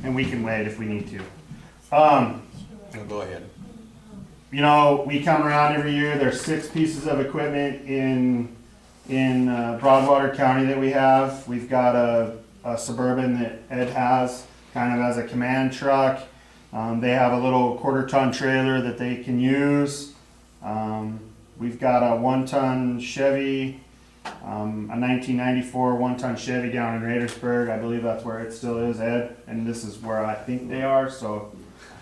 And we can wait if we need to. Go ahead. You know, we come around every year. There's 6 pieces of equipment in Broadwater County that we have. We've got a Suburban that Ed has kind of as a command truck. They have a little 1/4-ton trailer that they can use. We've got a 1-ton Chevy, a 1994 1-ton Chevy down in Radersburg. I believe that's where it still is, Ed. And this is where I think they are. So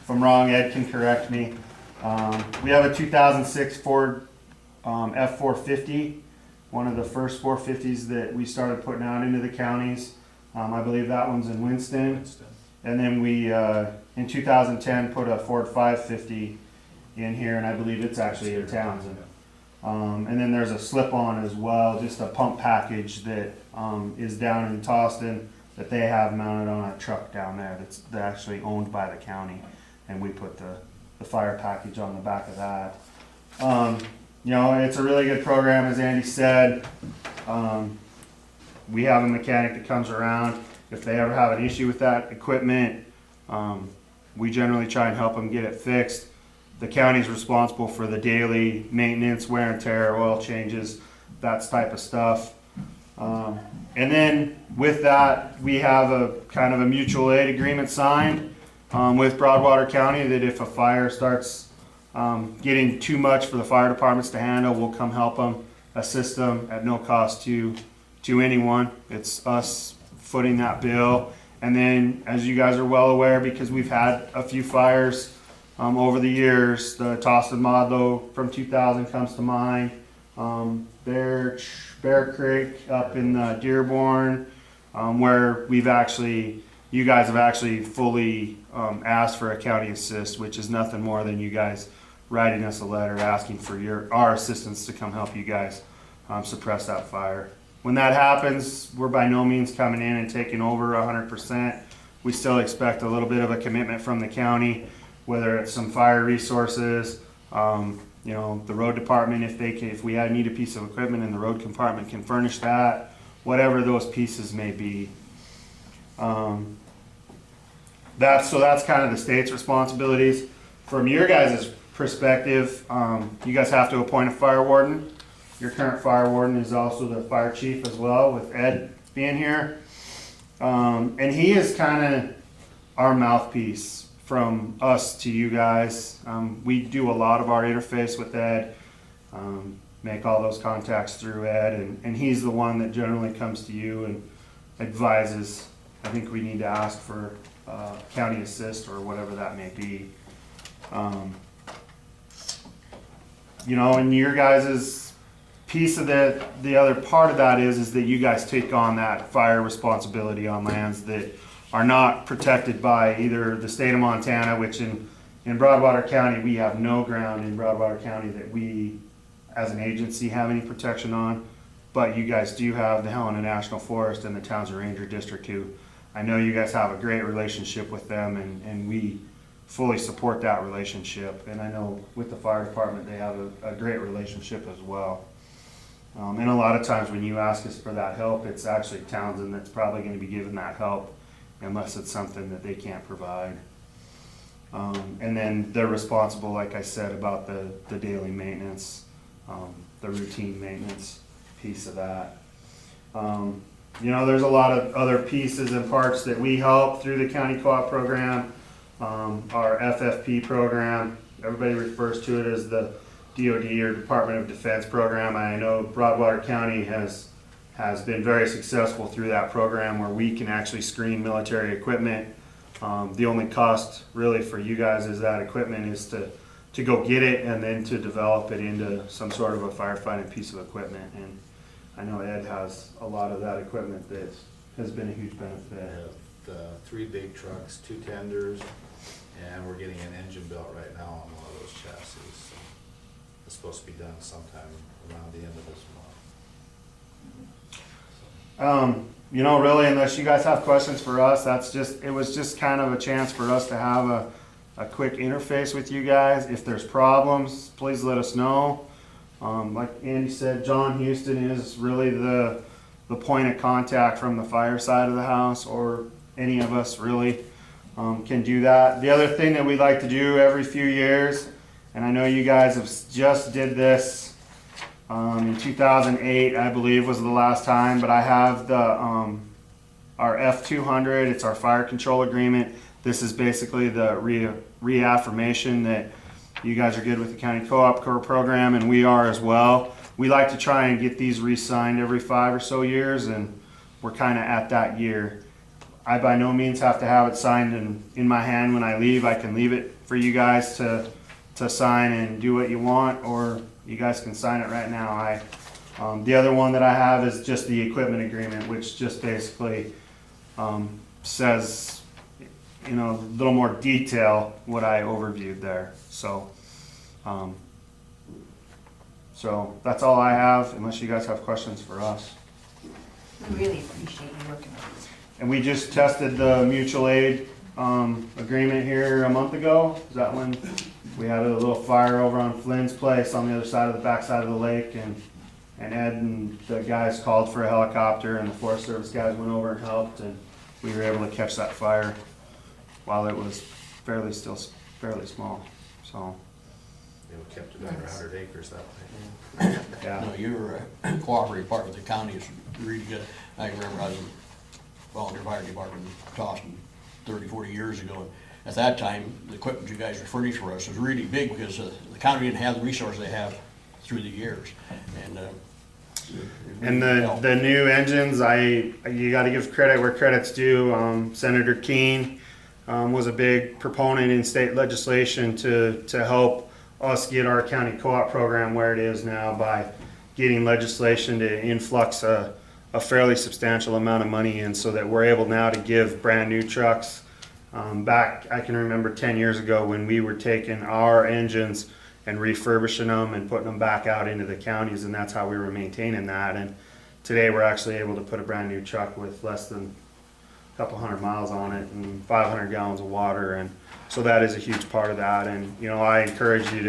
if I'm wrong, Ed can correct me. We have a 2006 Ford F450, one of the first 450s that we started putting out into the counties. I believe that one's in Winston. And then we, in 2010, put a Ford 550 in here, and I believe it's actually in Townsend. And then there's a slip-on as well, just a pump package that is down in Towson that they have mounted on a truck down there that's actually owned by the county, and we put the fire package on the back of that. You know, it's a really good program, as Andy said. We have a mechanic that comes around. If they ever have an issue with that equipment, we generally try and help them get it fixed. The county's responsible for the daily maintenance, wear and tear, oil changes, that type of stuff. And then with that, we have a kind of a mutual aid agreement signed with Broadwater County that if a fire starts getting too much for the fire departments to handle, we'll come help them, assist them at no cost to anyone. It's us footing that bill. And then, as you guys are well aware, because we've had a few fires over the years, the Towson Modlo from 2000 comes to mind. Bear Creek up in Dearborn, where you guys have actually fully asked for a county assist, which is nothing more than you guys writing us a letter asking for our assistance to come help you guys suppress that fire. When that happens, we're by no means coming in and taking over 100%. We still expect a little bit of a commitment from the county, whether it's some fire resources, you know, the road department, if we need a piece of equipment and the road compartment can furnish that, whatever those pieces may be. That's kind of the state's responsibilities. From your guys' perspective, you guys have to appoint a fire warden. Your current fire warden is also the fire chief as well, with Ed being here. And he is kind of our mouthpiece from us to you guys. We do a lot of our interface with Ed, make all those contacts through Ed, and he's the one that generally comes to you and advises. I think we need to ask for county assist or whatever that may be. You know, and your guys' piece of the other part of that is that you guys take on that fire responsibility on lands that are not protected by either the state of Montana, which in Broadwater County, we have no ground in Broadwater County that we as an agency have any protection on, but you guys do have the Helena National Forest and the Townsend Ranger District who I know you guys have a great relationship with them, and we fully support that relationship. And I know with the fire department, they have a great relationship as well. And a lot of times when you ask us for that help, it's actually Townsend that's probably going to be giving that help unless it's something that they can't provide. And then they're responsible, like I said, about the daily maintenance, the routine maintenance piece of that. You know, there's a lot of other pieces and parts that we help through the county co-op program, our FFP program. Everybody refers to it as the DOD or Department of Defense program. I know Broadwater County has been very successful through that program where we can actually screen military equipment. The only cost really for you guys is that equipment is to go get it and then to develop it into some sort of a firefighting piece of equipment. And I know Ed has a lot of that equipment that has been a huge benefit. The 3 big trucks, 2 tenders, and we're getting an engine built right now on one of those chassis. So it's supposed to be done sometime around the end of this month. You know, really, unless you guys have questions for us, it was just kind of a chance for us to have a quick interface with you guys. If there's problems, please let us know. Like Andy said, John Houston is really the point of contact from the fire side of the house, or any of us really can do that. The other thing that we like to do every few years, and I know you guys have just did this in 2008, I believe was the last time, but I have our F200, it's our fire control agreement. This is basically the reaffirmation that you guys are good with the county co-op program, and we are as well. We like to try and get these re-signed every 5 or so years, and we're kind of at that year. I by no means have to have it signed in my hand when I leave. I can leave it for you guys to sign and do what you want, or you guys can sign it right now. The other one that I have is just the equipment agreement, which just basically says, you know, a little more detail what I overviewed there. So that's all I have, unless you guys have questions for us. We really appreciate you working with us. And we just tested the mutual aid agreement here a month ago. Is that when we had a little fire over on Flynn's place on the other side of the backside of the lake, and Ed and the guys called for a helicopter, and the Forest Service guys went over and helped, and we were able to catch that fire while it was fairly small. So They kept it under 100 acres that way. yeah. No, your cooperative part with the county is really good. I remember I was in volunteer fire department in Toston 30, 40 years ago. And at that time, the equipment you guys were furnished for us was really big because the county didn't have the resources they have through the years. And the new engines, you got to give credit where credit's due. Senator Keene was a big proponent in state legislation to help us get our county co-op program where it is now by getting legislation to influx a fairly substantial amount of money in, so that we're able now to give brand new trucks. Back, I can remember 10 years ago when we were taking our engines and refurbishing them and putting them back out into the counties, and that's how we were maintaining that. And today we're actually able to put a brand new truck with less than a couple hundred miles on it and 500 gallons of water, and so that is a huge part of that. And you know, I encourage you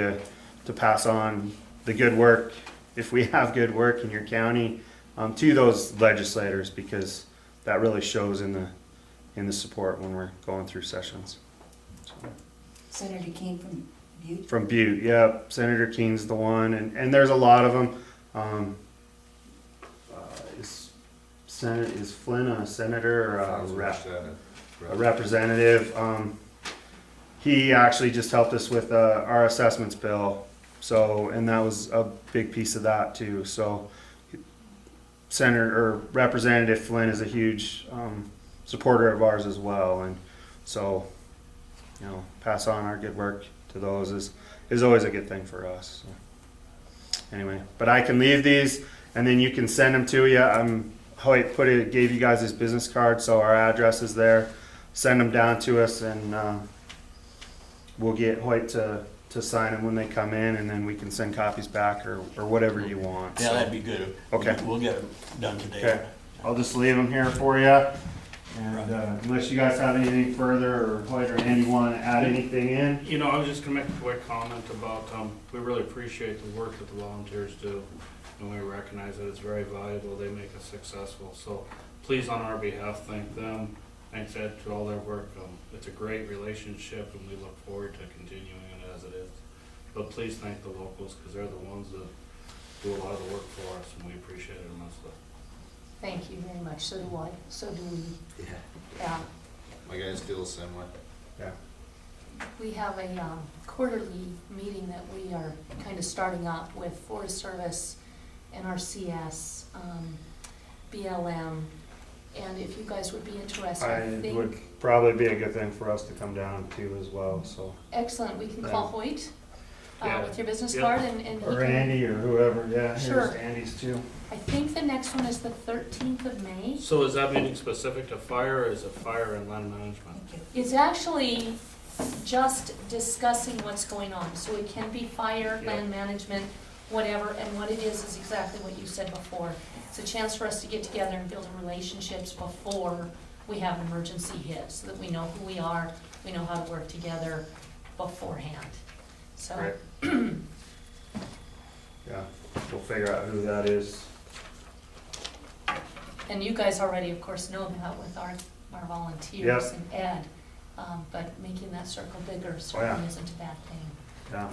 to pass on the good work, if we have good work in your county, to those legislators, because that really shows in the support when we're going through sessions. Senator King from Butte. From Butte, yep. Senator King's the one, and there's a lot of them. Is Flynn a senator or a representative? He actually just helped us with our assessments bill, so, and that was a big piece of that too. So Senator or Representative Flynn is a huge supporter of ours as well, and so, you know, pass on our good work to those is always a good thing for us. So anyway, but I can leave these and then you can send them to you. Hoyt gave you guys his business card, so our address is there. Send them down to us, and we'll get Hoyt to sign them when they come in, and then we can send copies back or whatever you want. Yeah, So, that'd be good. Okay. We'll get them done today. okay, I'll just leave them here for you. And unless you guys have anything further, or Hoyt or Andy want to add anything in? You know, I was just gonna make a quick comment about, we really appreciate the work that the volunteers do, and we recognize that it's very valuable, they make us successful, so please on our behalf thank them, thanks Ed to all their work, it's a great relationship and we look forward to continuing it as it is. But please thank the locals, because they're the ones that do a lot of the work for us, and we appreciate it immensely. Thank you very much, so do I, so do we. Yeah. Yeah. My guys feel the same way. Yeah. We have a quarterly meeting that we are kind of starting up with Forest Service, NRCS, BLM, and if you guys would be interested, I It think. would probably be a good thing for us to come down to as well, so. Excellent, we can call Hoyt Yeah. with your business Yeah. card and he Or can. Andy or whoever, yeah, Sure. here's Andy's too. I think the next one is the 13th of May. So is that meeting specific to fire, or is it fire and land management? It's actually just discussing what's going on, so it can be fire, Yeah. land management, whatever, and what it is exactly what you said before. It's a chance for us to get together and build relationships before we have an emergency hit, so that we know who we are, we know how to work together beforehand. So, Right. Yeah, we'll figure out who that is. and you guys already, of course, know that with our volunteers Yep. and Ed, but making that circle bigger yeah. certainly isn't a bad thing. Yeah,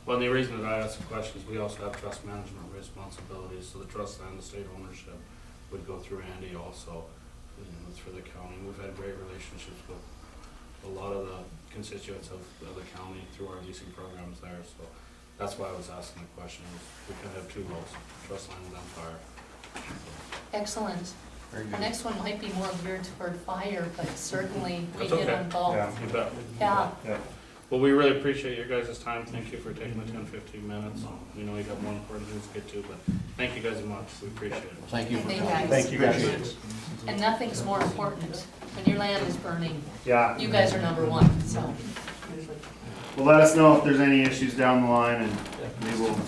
Well, and the reason that I asked the question is we also have trust management responsibilities, so the trust and the state ownership would go through Andy also. You know, it's for the county. We've had great relationships with a lot of the constituents of the county through our leasing programs there, so that's why I was asking the question. We kind of have two roles, trust land and fire. Excellent. Very The good. next one might be more geared toward fire, but certainly we That's get okay. on both. Yeah. You bet. Yeah, yeah. Well, we really appreciate your guys' time. Thank you for taking the 10, 15 minutes. We know you got more important things to get to, but thank you guys much. We appreciate it. Thank you for Thank coming. you. Thank you guys. Appreciate it. and nothing's more important. When your land is burning, Yeah. you guys are number one, so. Well, let us know if there's any issues down the line, and we will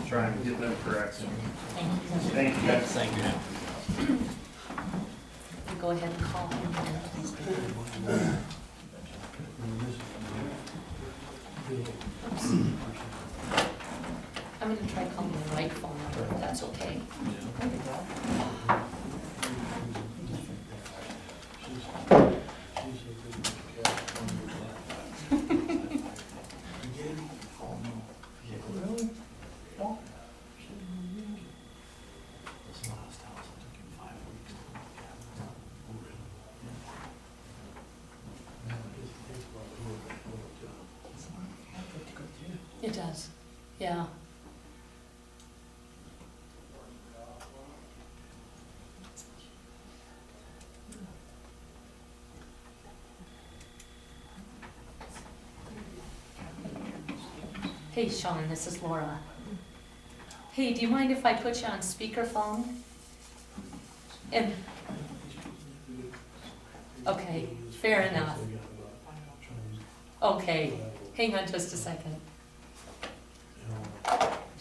try and get them corrected. Thank you. Thank you guys. Thank you. You go ahead and call him. Oops. I'm gonna try calling the right phone number, if that's okay. It does, yeah. Hey Sean, this is Laura. Hey, do you mind if I put you on speakerphone? And, okay, fair enough. Okay, hang on just a second.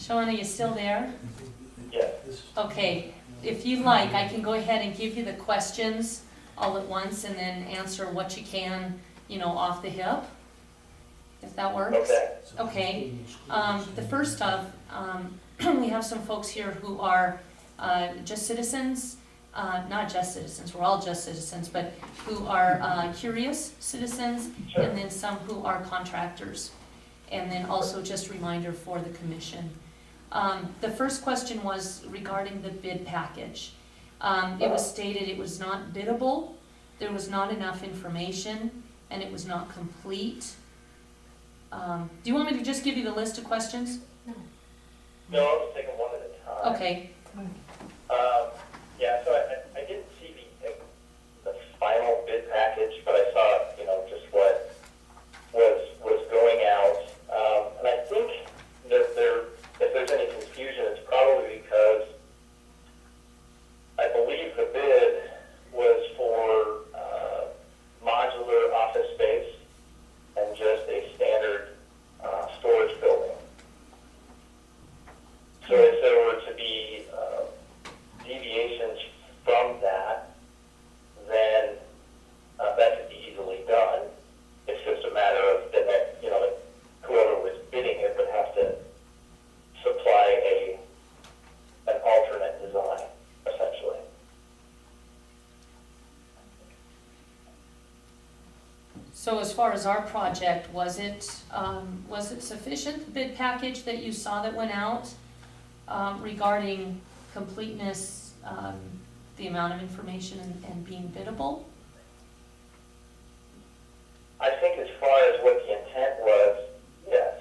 Sean, are you still there? Yes. Okay, if you like, I can go ahead and give you the questions all at once and then answer what you can, off the hip, if that works. Okay. Okay, the first of, we have some folks here who are just citizens, not just citizens, we're all just citizens, but who are curious citizens, and then some who are contractors. And then also just a reminder for the commission. The first question was regarding the bid package. It was stated it was not biddable, there was not enough information, and it was not complete. Do you want me to just give you the list of questions? No, I'll just take them one at a time. Okay. Yeah, so I didn't see the final bid package, but I saw, just what was going out. And I think that if there's any confusion, it's probably because I believe the bid was for modular office space and just a standard storage building. So if there were to be deviations from that, then that could be easily done. It's just a matter of then that, that whoever was bidding it would have to supply an alternate design, essentially. So as far as our project, was it sufficient, the bid package that you saw that went out regarding completeness, the amount of information and being biddable? I think as far as what the intent was, yes.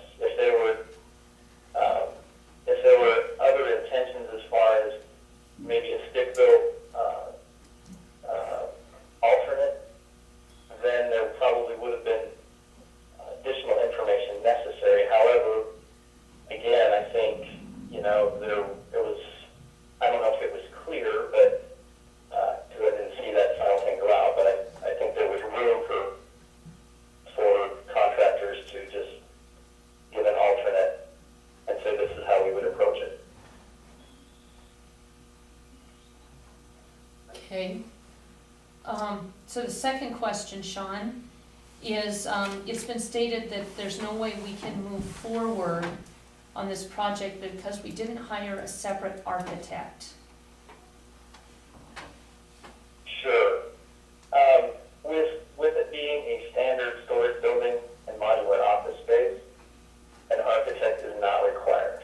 If there were other intentions as far as maybe a stick-built alternate, then there probably would have been additional information necessary. However, again, I think, I don't know if it was clear, but, because I didn't see that final thing go out, but I think there was room for contractors to just give an alternate and say this is how we would approach it. Okay. So the second question, Sean, is it's been stated that there's no way we can move forward on this project because we didn't hire a separate architect. Sure. With it being a standard storage building and modular office space, an architect is not required.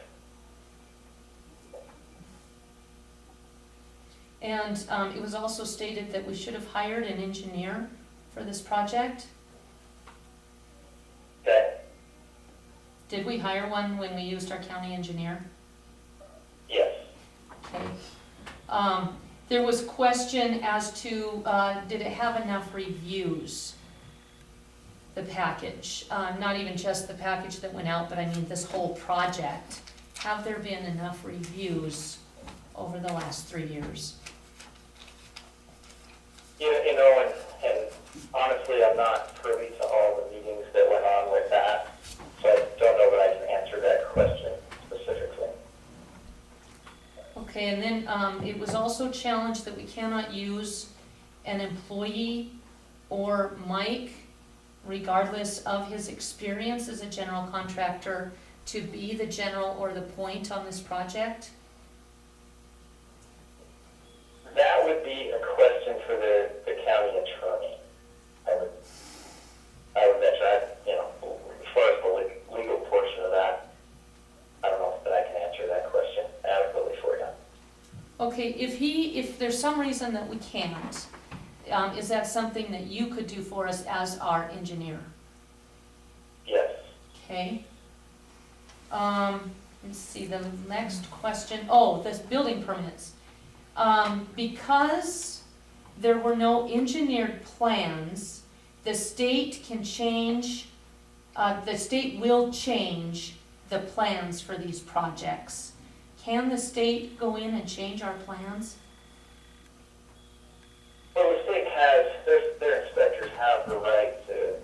And it was also stated that we should have hired an engineer for this project. Okay? Did we hire one when we used our county engineer? Yes. Okay. There was question as to, did it have enough reviews? The package, not even just the package that went out, but I mean this whole project. Have there been enough reviews over the last 3 years? And honestly, I'm not privy to all the meetings that went on with that, so I don't know that I can answer that question specifically. Okay, and then it was also challenged that we cannot use an employee or Mike, regardless of his experience as a general contractor, to be the general or the point on this project? That would be a question for the county attorney. I would mention that, as far as the legal portion of that, I don't know that I can answer that question adequately for you. Okay, if there's some reason that we can't, is that something that you could do for us as our engineer? Yes. Okay. Let's see, the next question, the building permits. Because there were no engineered plans, the state can change, the state will change the plans for these projects. Can the state go in and change our plans? Well, the state has, their inspectors have the right to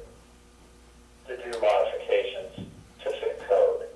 do modifications to fit code.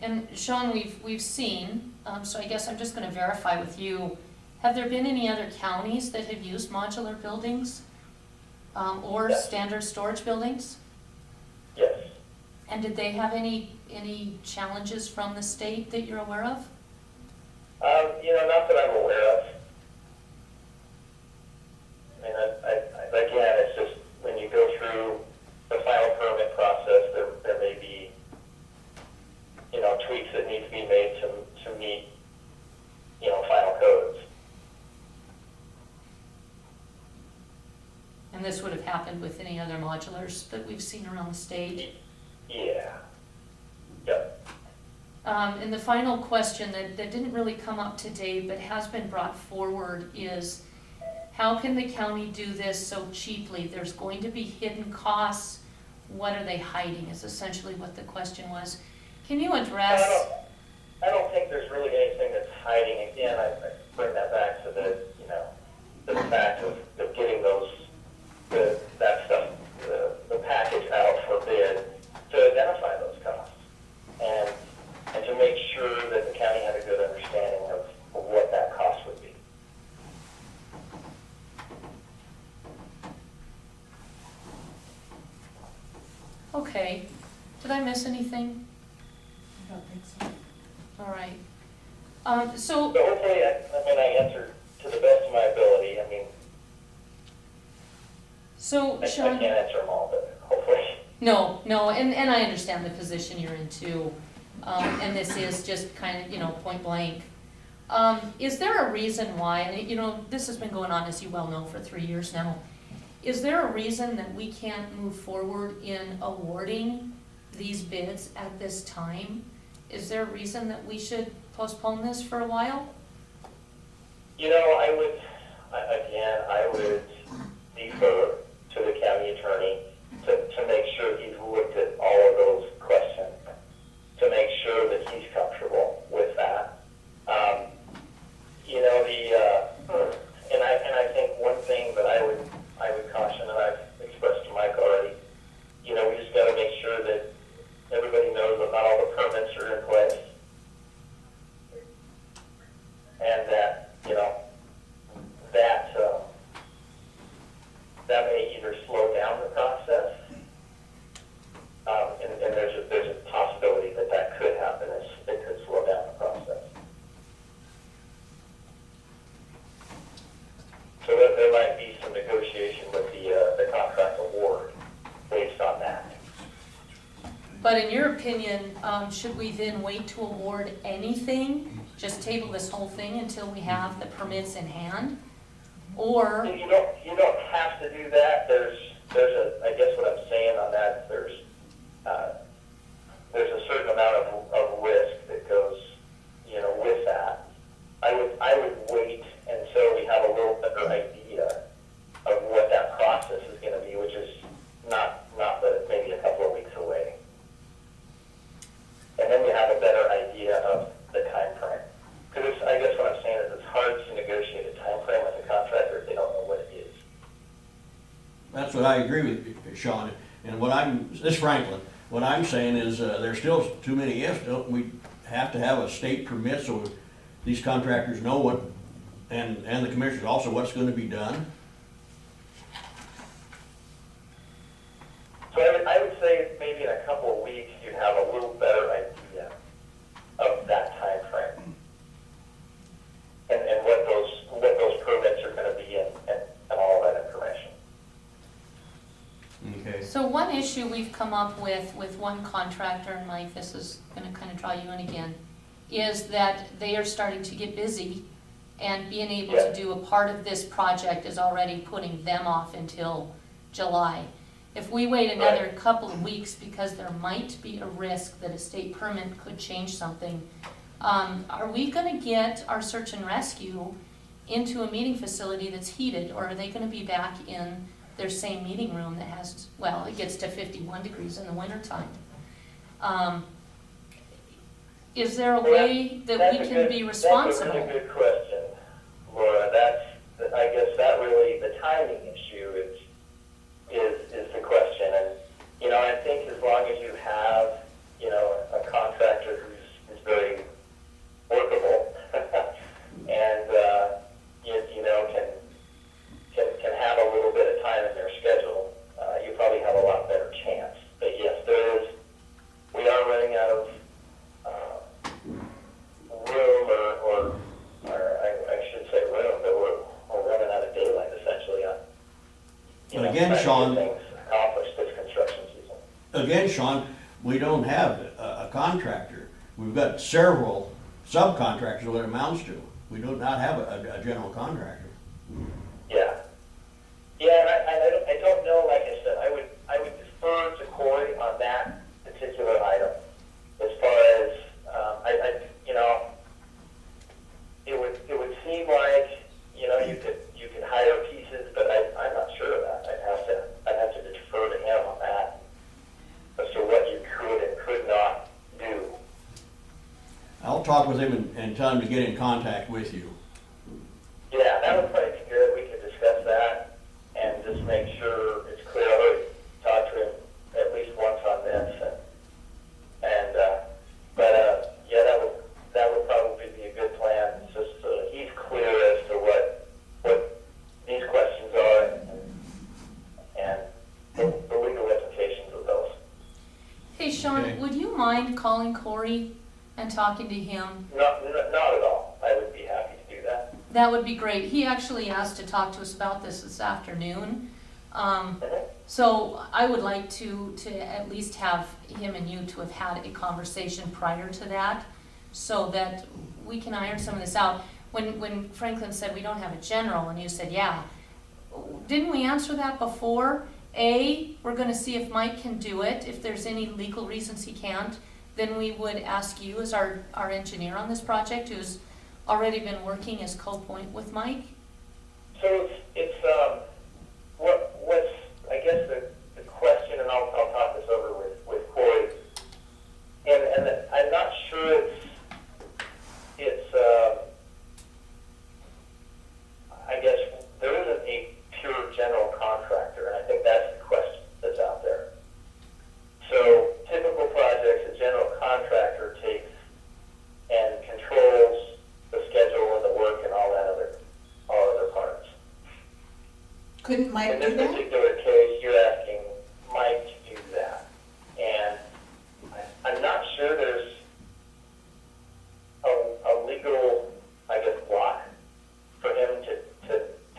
And Sean, we've seen, so I guess I'm just gonna verify with you, have there been any other counties that have used modular buildings? Or Yes. standard storage buildings? Yes. And did they have any challenges from the state that you're aware of? Not that I'm aware of. I mean, again, it's just, when you go through the final permit process, there may be, tweaks that need to be made to meet, final codes. And this would have happened with any other modulars that we've seen around the state? Yeah. Yep. And the final question that didn't really come up today but has been brought forward is, how can the county do this so cheaply? There's going to be hidden costs. What are they hiding is essentially what the question was. Can you address? I don't think there's really anything that's hiding. Again, I bring that back to the fact of getting that stuff, the package out for bid to identify those costs and to make sure that the county had a good understanding of what that cost would be. Okay, did I miss anything? I don't think so. All right. So hopefully, I answered to the best of my ability. So I Sean. can't answer them all, but hopefully. No, and I understand the position you're in too, and this is just kind of, point blank. Is there a reason why, and this has been going on, as you well know, for 3 years now. Is there a reason that we can't move forward in awarding these bids at this time? Is there a reason that we should postpone this for a while? I would defer to the county attorney to make sure he's looked at all of those questions, to make sure that he's comfortable with that. And I think one thing that I would caution, and I've expressed to Mike already, we just got to make sure that everybody knows that not all the permits are in place, and that that may either slow down the process, and there's a possibility that could happen. It could slow down the process. So there might be some negotiation with the contract award based on that. But in your opinion, should we then wait to award anything? Just table this whole thing until we have the permits in hand? Or? You don't have to do that. There's I guess what I'm saying on that, there's a certain amount of risk that goes, with that. I would wait until we have a little better idea of what that process is going to be, which is not but maybe a couple of weeks away. And then we have a better idea of the time frame. Because I guess what I'm saying is it's hard to negotiate a time frame with a contractor if they don't know what it is. That's what I agree with you, Sean. And this Franklin, what I'm saying is, there's still too many ifs. Don't we have to have a state permit so these contractors know what, and the commissioners also, what's gonna be done? So I would say maybe in a couple of weeks you'd have a little better idea of that time frame and what those permits are going to be and all that information. Okay. So one issue we've come up with one contractor, and Mike, this is gonna kind of draw you in again, is that they are starting to get busy, and being able to do a part of this project is already putting them off until July. If we wait another couple of weeks, because there might be a risk that a state permit could change something, are we gonna get our search and rescue into a meeting facility that's heated, or are they gonna be back in their same meeting room that has, well, it gets to 51 degrees in the wintertime? Is there a way that we can be responsible? That's a really good question, Laura. I guess that really, the timing issue is the question. And, I think as long as you have, a contractor who's Sean, we don't have a contractor. We've got several subcontractors, what it amounts to. We do not have a general contractor. Yeah. Yeah, and I don't know, like I said, I would defer to Corey on that particular item. As far as, you know, it would seem like, you know, you could hire pieces, but I'm not sure of that. I'd have to defer to him on that, as to what you could and could not do. I'll talk with him and tell him to get in contact with you. Yeah, that would probably be good. We could discuss that and just make sure it's clear. I already talked to him at least once on this, yeah, that would probably be a good plan. Just so that he's clear as to what these questions are and the legal implications of those. Hey, Sean, Okay. would you mind calling Corey and talking to him? Not at all. I would be happy to do that. That would be great. He actually asked to talk to us about this afternoon. So I would like to at least have him and you to have had a conversation prior to that, so that we can iron some of this out. When Franklin said we don't have a general, and you said, yeah, didn't we answer that before? We're gonna see if Mike can do it. If there's any legal reasons he can't, then we would ask you as our engineer on this project, who's already been working as co-point with Mike. So it's what's I guess the question, and I'll talk this over with Corey, and I'm not sure it's I guess there isn't a pure general contractor, and I think that's the question that's out there. So typical projects, a general contractor takes and controls the schedule and the work and all other parts. Couldn't Mike In do this that? particular case, you're asking Mike to do that. And I'm not sure there's a legal, I guess, block for him to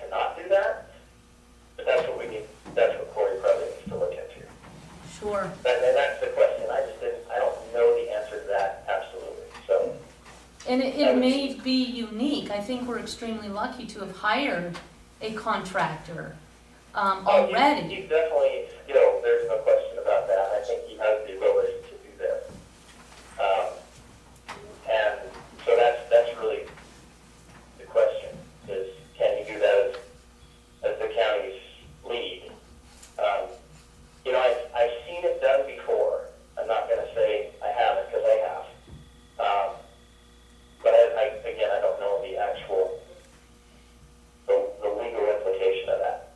not do that. But that's what we need, that's what Corey probably needs to look into. Sure. And that's the question. I don't know the answer to that absolutely, so. And it may be unique. I think we're extremely lucky to have hired a contractor already. He's definitely, you know, there's no question about that. I think he has the ability to do this. And so that's really the question, is can he do that as the county's lead? You know, I've seen it done before. I'm not going to say I haven't, because I have. But again, I don't know the actual, the legal implication of that.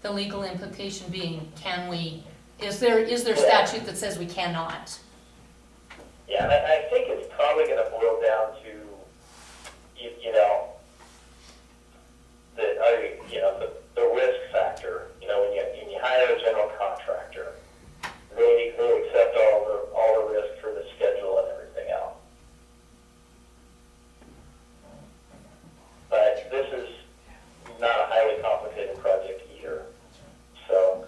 The legal implication being, is there statute that says we cannot? Yeah, and I think it's probably going to boil down to, you know, the risk factor. You know, when you hire a general contractor, they accept all the risk for the schedule and everything else. But this is not a highly complicated project either. So,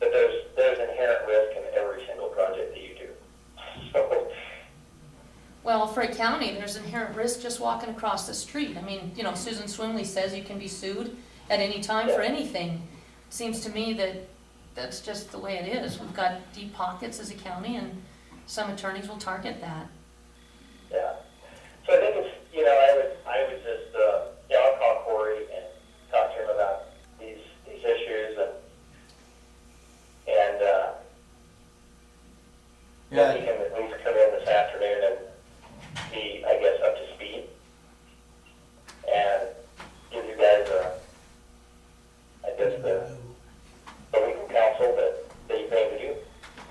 but there's inherent risk in every single project that you do. So, Well, for a county, there's inherent risk just walking across the street. I mean, you know, Susan Swimley says you can be sued at any time for anything. Seems to me that that's just the way it is. We've got deep pockets as a county, and some attorneys will target that. yeah. So I think it's, you know, I would just, yeah, I'll call Corey and talk to him about these issues and Yeah. he can at least come in this afternoon and be, I guess, up to speed and give you guys I guess the legal counsel that you came to do.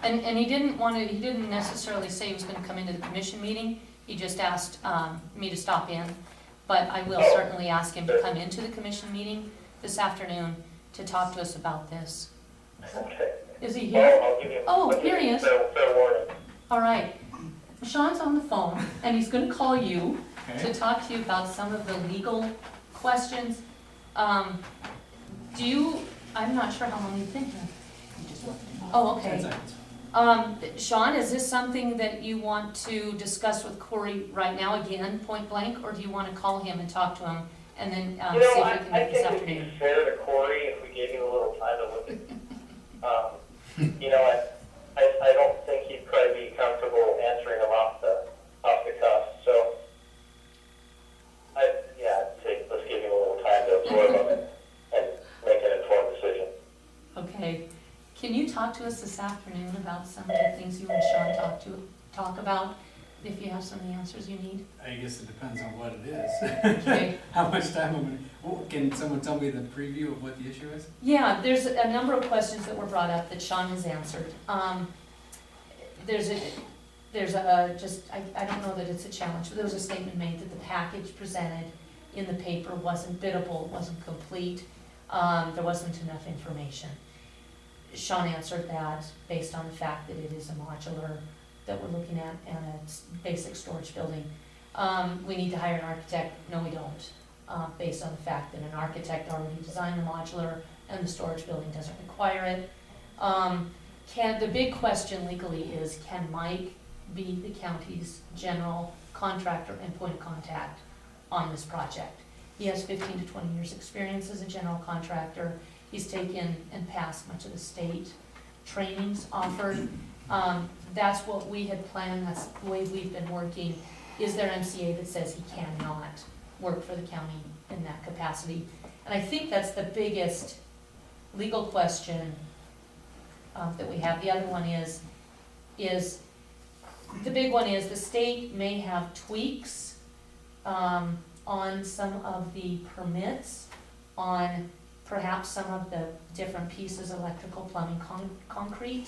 And he didn't necessarily say he was gonna come into the commission meeting. He just asked me to stop in. But I will certainly ask him to come into the commission meeting this afternoon to talk to us about this. Okay. Is he here? I'll give you. Oh, I'll give here he you is. Fair warning. All right. Sean's on the phone, and he's gonna call you Okay. to talk to you about some of the legal questions. Do I'm not sure how long you've been here. You just left it. Oh, okay. Sean, is this something that you want to discuss with Corey right now again, point blank, or do you want to call him and talk to him and then see if we can I meet this think it'd afternoon? be fair to Corey if we gave him a little time to look at, you know, I don't think he'd probably be comfortable answering them off the cuff, so I'd say let's give him a little time to absorb them and make an informed decision. Okay. Can you talk to us this afternoon about some of the things you and Sean talk about, if you have some of the answers you need? I guess it depends on what it is. Okay. How much time can someone tell me the preview of what the issue is? Yeah, there's a number of questions that were brought up that Sean has answered. There's a just, I don't know that it's a challenge, but there was a statement made that the package presented in the paper wasn't biddable, wasn't complete, there wasn't enough information. Sean answered that based on the fact that it is a modular that we're looking at and a basic storage building. We need to hire an architect. No, we don't, based on the fact that an architect already designed the modular and the storage building doesn't require it. The big question legally is, can Mike be the county's general contractor and point of contact on this project? He has 15 to 20 years experience as a general contractor. He's taken and passed much of the state trainings offered. That's what we had planned, that's the way we've been working. Is there MCA that says he cannot work for the county in that capacity? And I think that's the biggest legal question that we have. The other one is the big one is the state may have tweaks on some of the permits, on perhaps some of the different pieces, electrical, plumbing, concrete.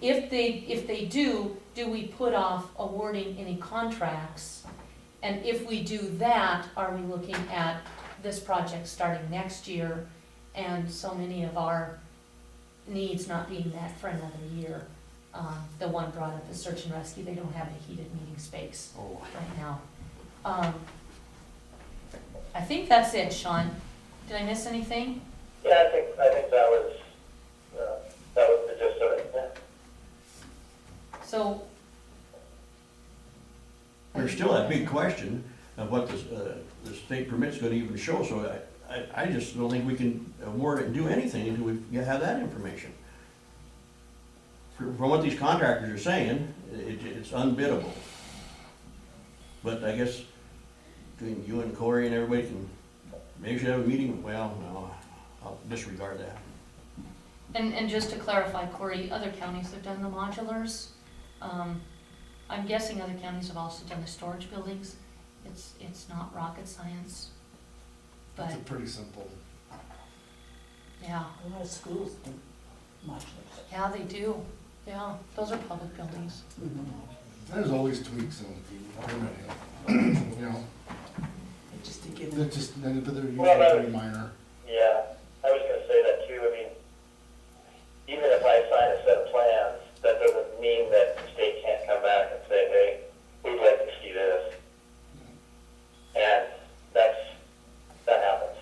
If they do we put off awarding any contracts? And if we do that, are we looking at this project starting next year and so many of our needs not being met for another year? The one brought up is search and rescue. They don't have a heated meeting space right now. I think that's it, Sean. Did I miss anything? Yeah, I think that was the gist of it. Yeah. So, There's still that big question of what the state permit's gonna even show, so I just don't think we can award it and do anything until we have that information. From what these contractors are saying, it's unbiddable. But I guess between you and Corey and everybody can, maybe we should have a meeting, well, no, I'll disregard that. and just to clarify, Corey, other counties have done the modulars. I'm guessing other counties have also done the storage buildings. It's not rocket science, but, It's a pretty simple. yeah, A lot of schools do modulars. yeah, they do. Yeah, those are public buildings. There's always tweaks in permitting, you know, Just to give they're them. but they're usually Well, pretty minor. Yeah, I was gonna say that too. I mean, even if I sign a set of plans, that doesn't mean that the state can't come back and say, hey, we'd like to see this. And that happens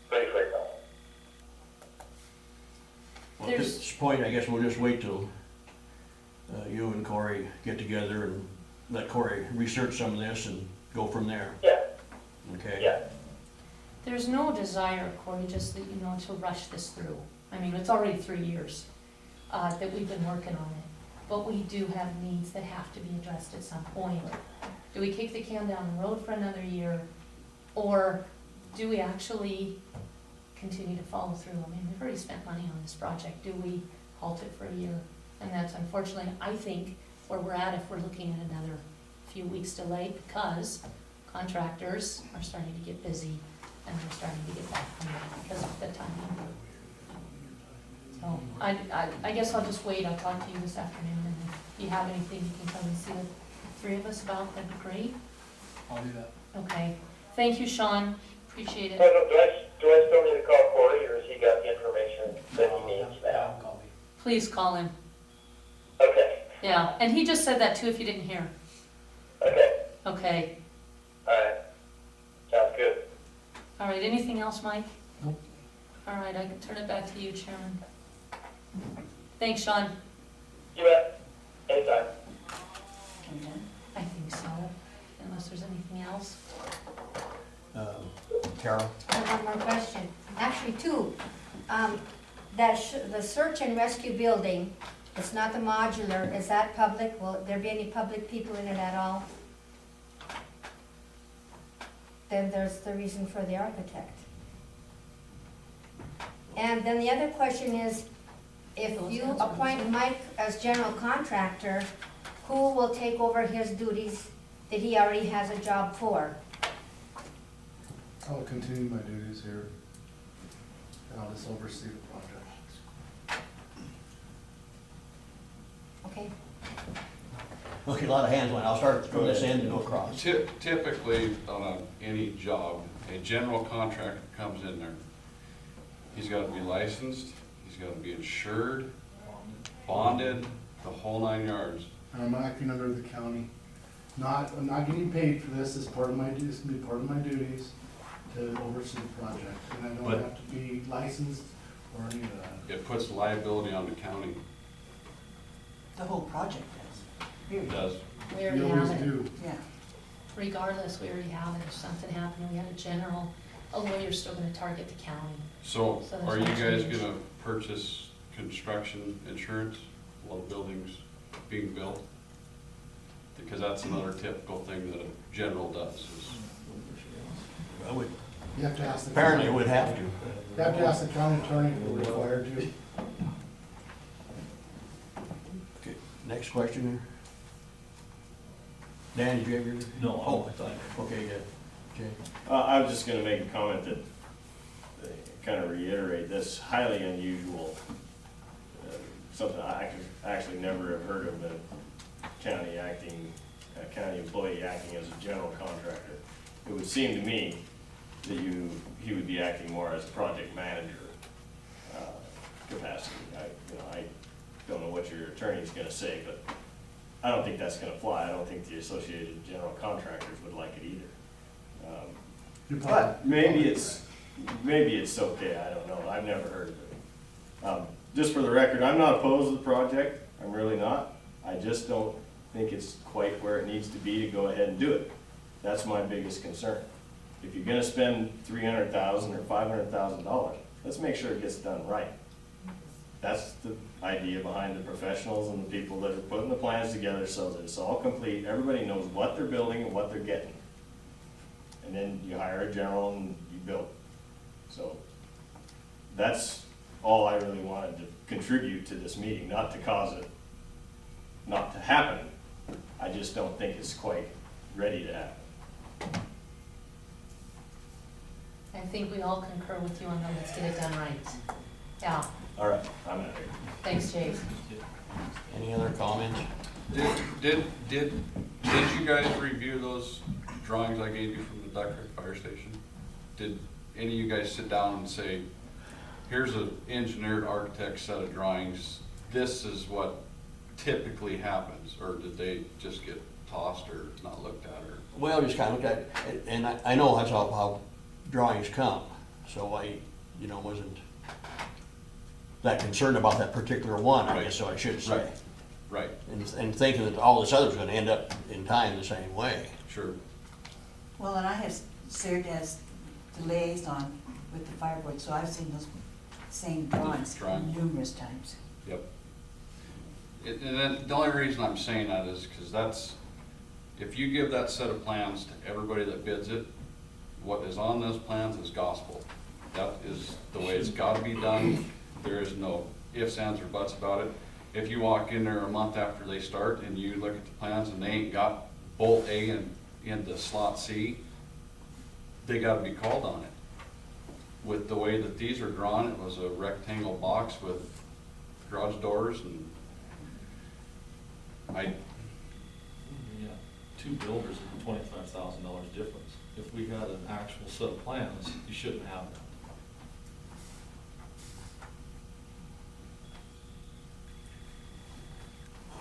pretty frequently. Well, at this point, I guess we'll just wait till you and Corey get together and let Corey research some of this and go from there. Yeah, Okay? yeah. There's no desire, Corey, just that you know, to rush this through. I mean, it's already 3 years that we've been working on it, but we do have needs that have to be addressed at some point. Do we kick the can down the road for another year, or do we actually continue to follow through? I mean, we've already spent money on this project. Do we halt it for a year? And that's unfortunately, I think, where we're at if we're looking at another few weeks delay, because contractors are starting to get busy and they're starting to get back on it because of the timing. So I guess I'll just wait. I'll talk to you this afternoon, and if you have anything you can come and see the three of us about, that'd be great. I'll do that. Okay. Thank you, Sean. Appreciate So it. do I still need to call Corey, or has he got the information that he needs now? Call me. Please call him. Okay, Yeah, and he just said that too if you didn't hear. okay, Okay. all right. Sounds good. All right, anything else, Mike? Nope. All right, I can turn it back to you, Chairman. Thanks, Sean. You bet. Anytime. I think so, unless there's anything else. Carol? I have one more question, actually two. The search and rescue building, it's not the modular, is that public? Will there be any public people in it at all? Then there's the reason for the architect. And then the other question is, if you appoint Mike as general contractor, who will take over his duties that he already has a job for? I'll continue my duties here. And I'll just oversee the project. Okay, Okay, a lot of hands went. I'll start from this end and go across. Typically, on any job, a general contractor comes in there. He's gotta be licensed, he's gotta be insured, bonded, the whole 9 yards. I'm acting under the county. I'm not getting paid for this, it's part of my duties, it's gonna be part of my duties to oversee the project. And I But- don't have to be licensed or any of that. It puts liability on the county. The whole project does, It period. does. We already You always have it. do. Yeah. Regardless, we already have it. If something happened and we had a general, a lawyer's still gonna target the county. So So there's are you no guys change. gonna purchase construction insurance while the building's being built? Because that's another typical thing that a general does is, I would, You have to ask the. apparently it would have to. You have to ask the county attorney if we're required to. Okay, next question here. Dan, did you have your? No, Oh, I thought. okay, good. Jay? I was just gonna make a comment that, kind of reiterate this highly unusual, something I could actually never have heard of, a county employee acting as a general contractor. It would seem to me that he would be acting more as a project manager capacity. I don't know what your attorney's gonna say, but I don't think that's gonna fly. I don't think the Associated General Contractors would like it either. But maybe it's okay, I don't know, I've never heard of it. Just for the record, I'm not opposed to the project, I'm really not. I just don't think it's quite where it needs to be to go ahead and do it. That's my biggest concern. If you're gonna spend $300,000 or $500,000, let's make sure it gets done right. That's the idea behind the professionals and the people that are putting the plans together so that it's all complete, everybody knows what they're building and what they're getting. And then you hire a general and you build. So that's all I really wanted to contribute to this meeting, not to cause it not to happen. I just don't think it's quite ready to happen. I think we all concur with you on the let's get it done right. Yeah, All right, I'm out of here. thanks, Jay. Any other comments? did you guys review those drawings I gave you from the Duck Creek Fire Station? Did any of you guys sit down and say, here's an engineered architect set of drawings, this is what typically happens, or did they just get tossed or not looked at, or? Well, just kind of look at it, and I know that's how drawings come, so I, wasn't that concerned about that particular one, I guess, so I should say. Right, And thinking that all this other's gonna end up in time the same way. sure. Well, and I have served as the liaison with the fire board, so I've seen those same drawings Drawings. numerous times. Yep. And then, the only reason I'm saying that is because that's, if you give that set of plans to everybody that bids it, what is on those plans is gospel. That is the way it's gotta be done. There is no ifs, ands, or buts about it. If you walk in there a month after they start and you look at the plans and they ain't got bolt A into slot C, they gotta be called on it. With the way that these are drawn, it was a rectangle box with garage doors, and Yeah, two builders is $25,000 difference. If we had an actual set of plans, you shouldn't have that.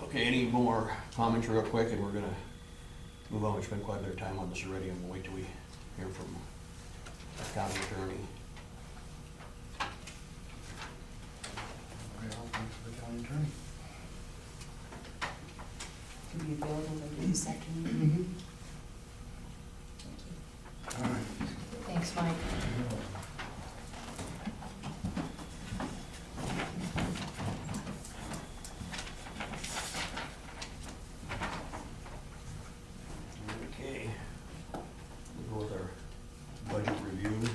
Okay, any more comments real quick, and we're gonna move on. We spent quite a bit of time on this already, and we'll wait till we hear from the county attorney. this afternoon. Thanks, Mike. Okay. We'll go with our budget review.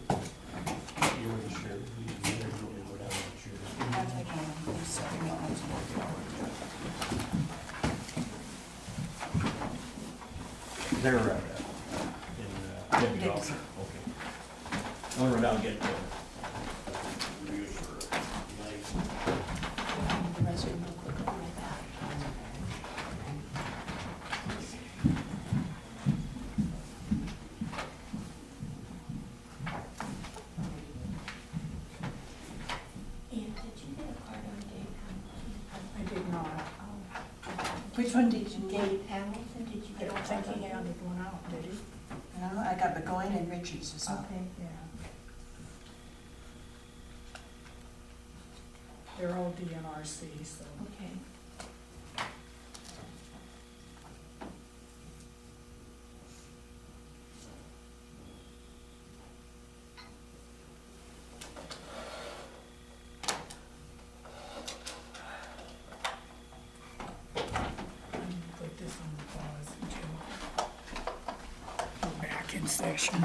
You want to share? You go down and share. I'll take one of these, so we don't have to work it. They're, in, Dixon. Okay. I'm gonna run down and get, reviews for tonight. The restroom real quick, I'll be right back. And did you get a card on Dave Hamilton? I did not. Which one did you get? Dave Hamilton, did you I get a don't card think on he him? handed one out, did he? No, I got Begoin and Richards this up. Okay. Yeah. They're all DNRC, so. Okay. Put this on pause until we're back in session.